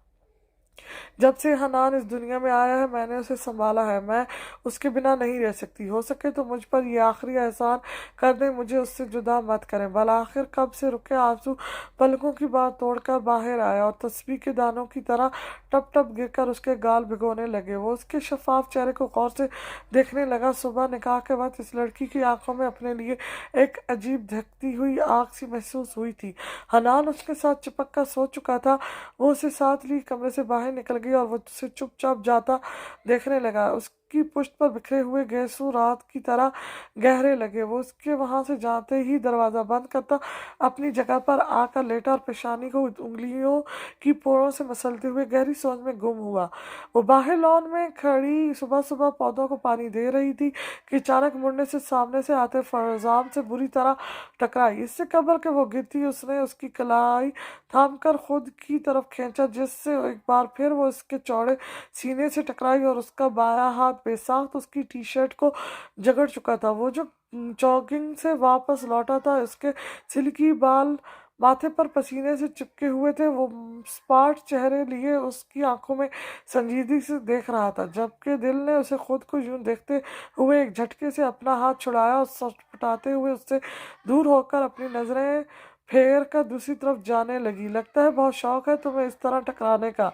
जब से हनान इस दुनिया में आया है मैंने उसे संभाला है। मैं उसके बिना नहीं रह सकती। हो सके तो मुझ पर ये आखिरी एहसान कर दें, मुझे उससे जुदा मत करें। भला आखिर कब से रुके आंसू पलकों की बात तोड़कर बाहर आया और तस्बीह के दानों की तरह टप टप गिरकर उसके गाल भिगोने लगे। वो उसके शफाफ चेहरे को गौर से देखने लगा। सुबह निकाह के वक्त इस लड़की की आंखों में अपने लिए एक अजीब धकती हुई आग सी महसूस हुई थी। हनान उसके साथ चिपक कर सो चुका था। वो उसे साथ ली कमरे से बाहर निकल गई और वो उसे चुपचाप जाता देखने लगा। उसकी पुश्त पर बिखरे हुए गेसू रात की तरह गहरे लगे। वो उसके वहां से जाते ही दरवाजा बंद करता अपनी जगह पर आकर लेटा और पेशानी को उंगलियों की पोरों से मसलते हुए गहरी सोच में गुम हुआ। वो बाहर लॉन में खड़ी सुबह सुबह पौधों को पानी दे रही थी कि अचानक मुड़ने से सामने से आते फरजाम से बुरी तरह टकराई। इससे कबल के वो गिरती उसने उसकी कलाई थाम कर खुद की तरफ खींचा, जिससे एक बार फिर वो उसके चौड़े सीने से टकराई और उसका बायां हाथ बेसाख्त उसकी टी शर्ट को जकड़ चुका था। वो जो जॉगिंग से वापस लौटा था, उसके सिल्की बाल माथे पर पसीने से चिपके हुए थे। वो स्पाट चेहरे लिए उसकी आंखों में संजीदगी से देख रहा था, जबकि दिल ने उसे खुद को यूं देखते हुए एक झटके से अपना हाथ छुड़ाया और सटपटाते हुए उससे दूर होकर अपनी नजरें फेर कर दूसरी तरफ जाने लगी। लगता है बहुत शौक है तुम्हें इस तरह टकराने का।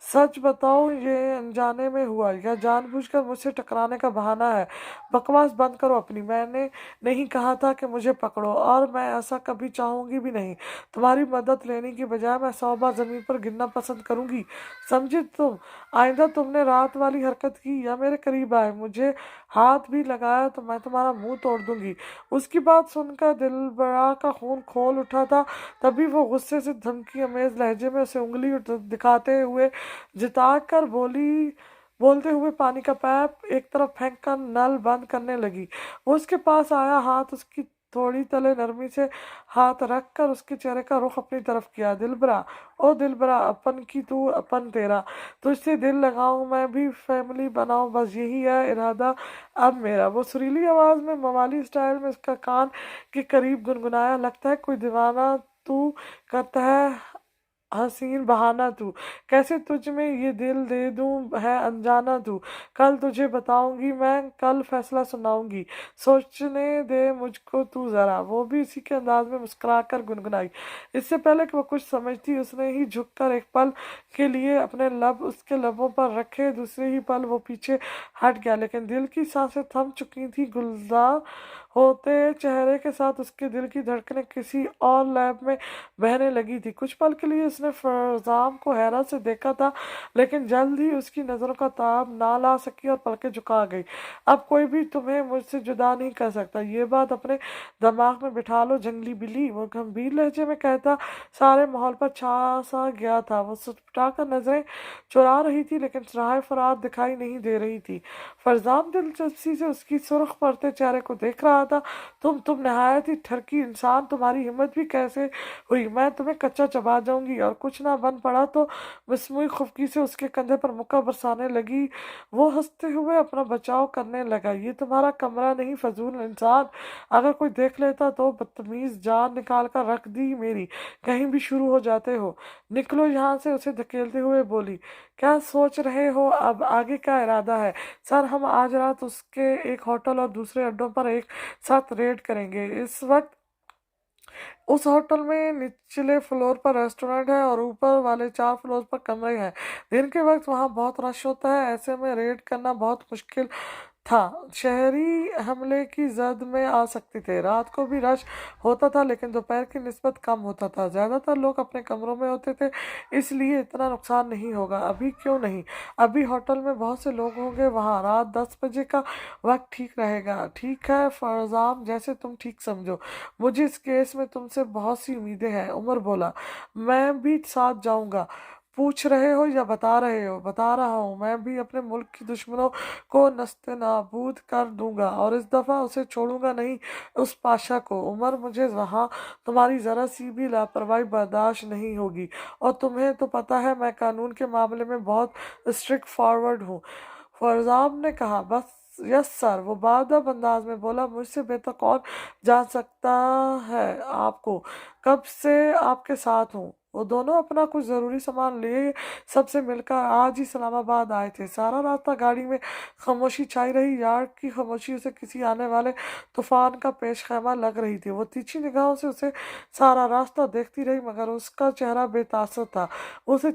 सच बताओ, ये अनजाने में हुआ या जानबूझकर मुझसे टकराने का बहाना है? बकवास बंद करो अपनी। मैंने नहीं कहा था कि मुझे पकड़ो, और मैं ऐसा कभी चाहूंगी भी नहीं। तुम्हारी मदद लेने की बजाय मैं 100 बार जमीन पर गिरना पसंद करूंगी। समझे तुम? आइंदा तुमने रात वाली हरकत की या मेरे करीब आए, मुझे हाथ भी लगाया तो मैं तुम्हारा मुंह तोड़ दूंगी। उसकी बात सुनकर दिलबरा का खून खोल उठा था। तभी वो गुस्से से धमकी अमेज लहजे में उसे उंगली दिखाते हुए जिता कर बोलते हुए पानी का पाइप एक तरफ फेंक कर नल बंद करने लगी। वो उसके पास आया, हाथ उसकी थोड़ी तले नरमी से हाथ रख कर उसके चेहरे का रुख अपनी तरफ किया। दिलबरा, ओ दिलबरा, अपन की तू अपन तेरा, तुझसे दिल लगाऊं मैं भी फैमिली बनाऊं, बस यही है इरादा अब मेरा। वो सुरीली आवाज में मवाली स्टाइल में उसका कान के करीब गुनगुनाया। लगता है कोई दीवाना तू करता है हसीन बहाना तू, कैसे तुझ में ये दिल दे दूं है अनजाना तू, कल तुझे बताऊंगी मैं, कल फैसला सुनाऊंगी, सोचने दे मुझको तू जरा। वो भी इसी के अंदाज में मुस्कुराकर गुनगुनाई। इससे पहले कि वो कुछ समझती उसने ही झुककर एक पल के लिए अपने लब उसके लबों पर रखे, दूसरे ही पल वो पीछे हट गया, लेकिन दिल की सांसें थम चुकी थी। गुलजार होते चेहरे के साथ उसके दिल की धड़कनें किसी और लैब में बहने लगी थी। कुछ पल के लिए उसने फरजाम को हैरत से देखा था, लेकिन जल्द ही उसकी नजरों का ताब ना ला सकी और पलकें झुका गई। अब कोई भी तुम्हें मुझसे जुदा नहीं कर सकता, ये बात अपने दिमाग में बिठा लो जंगली बिल्ली, वो गंभीर लहजे में कहता सारे माहौल पर छा सा गया था। वो सुटपटा कर नजरें चुरा रही थी, लेकिन राह फरार दिखाई नहीं दे रही थी। फरजाम दिलचस्पी से उसकी सुर्ख पड़ते चेहरे को देख रहा था। तुम नहायत ही ठरकी इंसान, तुम्हारी हिम्मत भी कैसे हुई, मैं तुम्हें कच्चा चबा जाऊंगी। और कुछ ना बन पड़ा तो विस्मय खुफकी से उसके कंधे पर मुक्का बरसाने लगी। वो हंसते हुए अपना बचाव करने लगा। ये तुम्हारा कमरा नहीं फजूल इंसान, अगर कोई देख लेता तो, बदतमीज, जान निकाल कर रख दी मेरी, कहीं भी शुरू हो जाते हो, निकलो यहाँ से, उसे धकेलते हुए बोली। क्या सोच रहे हो, अब आगे क्या इरादा है? सर, हम आज रात उसके एक होटल और दूसरे अड्डों पर एक साथ रेड करेंगे। इस वक्त उस होटल में निचले फ्लोर पर रेस्टोरेंट है और ऊपर वाले 4 फ्लोर पर कमरे हैं। दिन के वक्त वहाँ बहुत रश होता है, ऐसे में रेड करना बहुत मुश्किल था। शहरी हमले की जद में आ सकते थे। रात को भी रश होता था, लेकिन दोपहर की निस्बत कम होता था। ज्यादातर लोग अपने कमरों में होते थे, इसलिए इतना नुकसान नहीं होगा। अभी क्यों नहीं, अभी होटल में बहुत से लोग होंगे। वहाँ रात 10 बजे का वक्त ठीक रहेगा। ठीक है फरजाम, जैसे तुम ठीक समझो। मुझे इस केस में तुमसे बहुत सी उम्मीदें हैं। उमर बोला। मैं भी साथ जाऊंगा। पूछ रहे हो या बता रहे हो? बता रहा हूँ। मैं भी अपने मुल्क की दुश्मनों को नस्ते नाबूद कर दूंगा, और इस दफा उसे छोड़ूंगा नहीं, उस पाशा को। उमर, मुझे वहाँ तुम्हारी जरा सी भी लापरवाही बर्दाश्त नहीं होगी, और तुम्हें तो पता है मैं कानून के मामले में बहुत स्ट्रिक्ट फॉरवर्ड हूँ। फरजाम ने कहा। बस यस सर, वो बादब अंदाज में बोला। मुझसे बेहतर कौन जान सकता है आपको, कब से आपके साथ हूँ। वो दोनों अपना कुछ जरूरी सामान ले सबसे मिलकर आज ही इस्लामाबाद आए थे। सारा रास्ता गाड़ी में खामोशी छाई रही। यार्ड की खामोशी उसे किसी आने वाले तूफान का पेश खैमा लग रही थी। वो तिरछी निगाहों से उसे सारा रास्ता देखती रही, मगर उसका चेहरा बेतासर था। वो उसे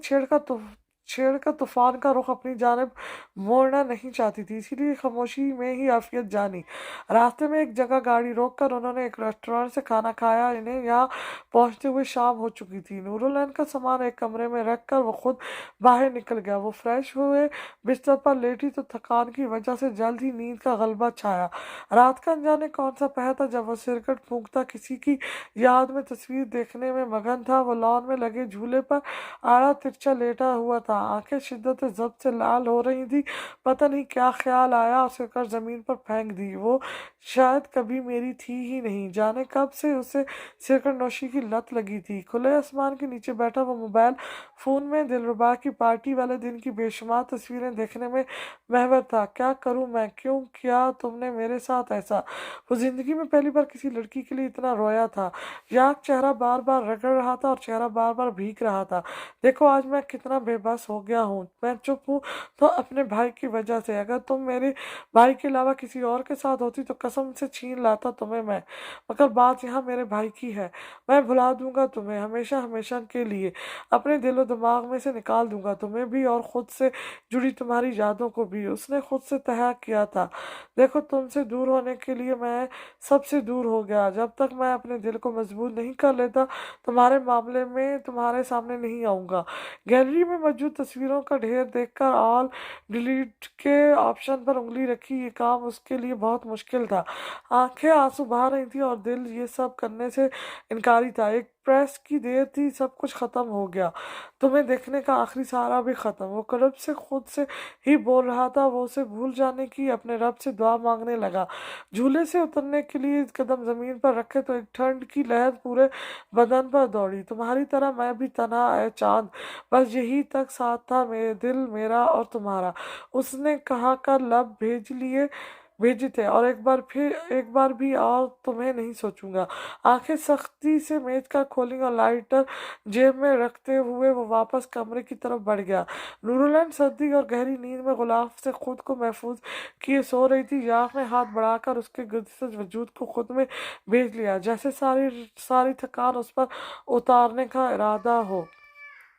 छेड़कर तूफान का रुख अपनी जानिब मोड़ना नहीं चाहती थी, इसीलिए खामोशी में ही आफियत जानी। रास्ते में एक जगह गाड़ी रोककर उन्होंने एक रेस्टोरेंट से खाना खाया। इन्हें यहाँ पहुंचते हुए शाम हो चुकी थी। नूरुलैन का सामान एक कमरे में रखकर वो खुद बाहर निकल गया। वो फ्रेश हुए बिस्तर पर लेटी तो थकान की वजह से जल्द ही नींद का गलबा छाया। रात का अनजाने कौन सा पहर था जब वो सिरकट फूंकता किसी की याद में तस्वीर देखने में मगन था। वो लॉन में लगे झूले पर आड़ा तिरछा लेटा हुआ था। आंखें शिद्दत जब्त से लाल हो रही थी। पता नहीं क्या ख्याल आया और सिरकट जमीन पर फेंक दी। वो शायद कभी मेरी थी ही नहीं, जाने कब से उसे सिरकट नोशी की लत लगी थी। खुले आसमान के नीचे बैठा वो मोबाइल फोन में दिलरुबा की पार्टी वाले दिन की बेशुमार तस्वीरें देखने में महवर था। क्या करूं मैं, क्यों किया तुमने मेरे साथ ऐसा? वो जिंदगी में पहली बार किसी लड़की के लिए इतना रोया था। याक चेहरा बार बार रगड़ रहा था और चेहरा बार बार भीग रहा था। देखो आज मैं कितना बेबस हो गया हूँ। मैं चुप हूँ तो अपने भाई की वजह से। अगर तुम मेरे भाई के अलावा किसी और के साथ होती तो कसम से छीन लाता तुम्हें मैं, मगर बात यहाँ मेरे भाई की है। मैं भुला दूंगा तुम्हें हमेशा हमेशा के लिए, अपने दिलो दिमाग में से निकाल दूंगा तुम्हें भी, और खुद से जुड़ी तुम्हारी यादों को भी। उसने खुद से तय किया था। देखो तुमसे दूर होने के लिए मैं सबसे दूर हो गया। जब तक मैं अपने दिल को मजबूत नहीं कर लेता, तुम्हारे मामले में तुम्हारे सामने नहीं आऊंगा। गैलरी में मौजूद तस्वीरों का ढेर देखकर ऑल डिलीट के ऑप्शन पर उंगली रखी। ये काम उसके लिए बहुत मुश्किल था। आंखें आंसू बहा रही थी और दिल ये सब करने से इनकारी था। एक प्रेस की देर थी, सब कुछ खत्म हो गया। तुम्हें देखने का आखिरी सहारा भी खत्म। वो कलब से खुद से ही बोल रहा था। वो उसे भूल जाने की अपने रब से दुआ मांगने लगा। झूले से उतरने के लिए कदम जमीन पर रखे तो एक ठंड की लहर पूरे बदन पर दौड़ी। तुम्हारी तरह मैं भी तन्हा है चांद, बस यही तक साथ था मेरे दिल मेरा और तुम्हारा। उसने कहा कर लब भेज लिए भेजे थे, और एक बार भी और तुम्हें नहीं सोचूंगा। आंखें सख्ती से मेज का खोली और लाइटर जेब में रखते हुए वो वापस कमरे की तरफ बढ़ गया। नूरुलैन सर्दी और गहरी नींद में गुलाफ से खुद को महफूज किए सो रही थी। याक ने हाथ बढ़ाकर उसके गुस्से वजूद को खुद में भेज लिया, जैसे सारी सारी थकान उस पर उतारने का इरादा हो।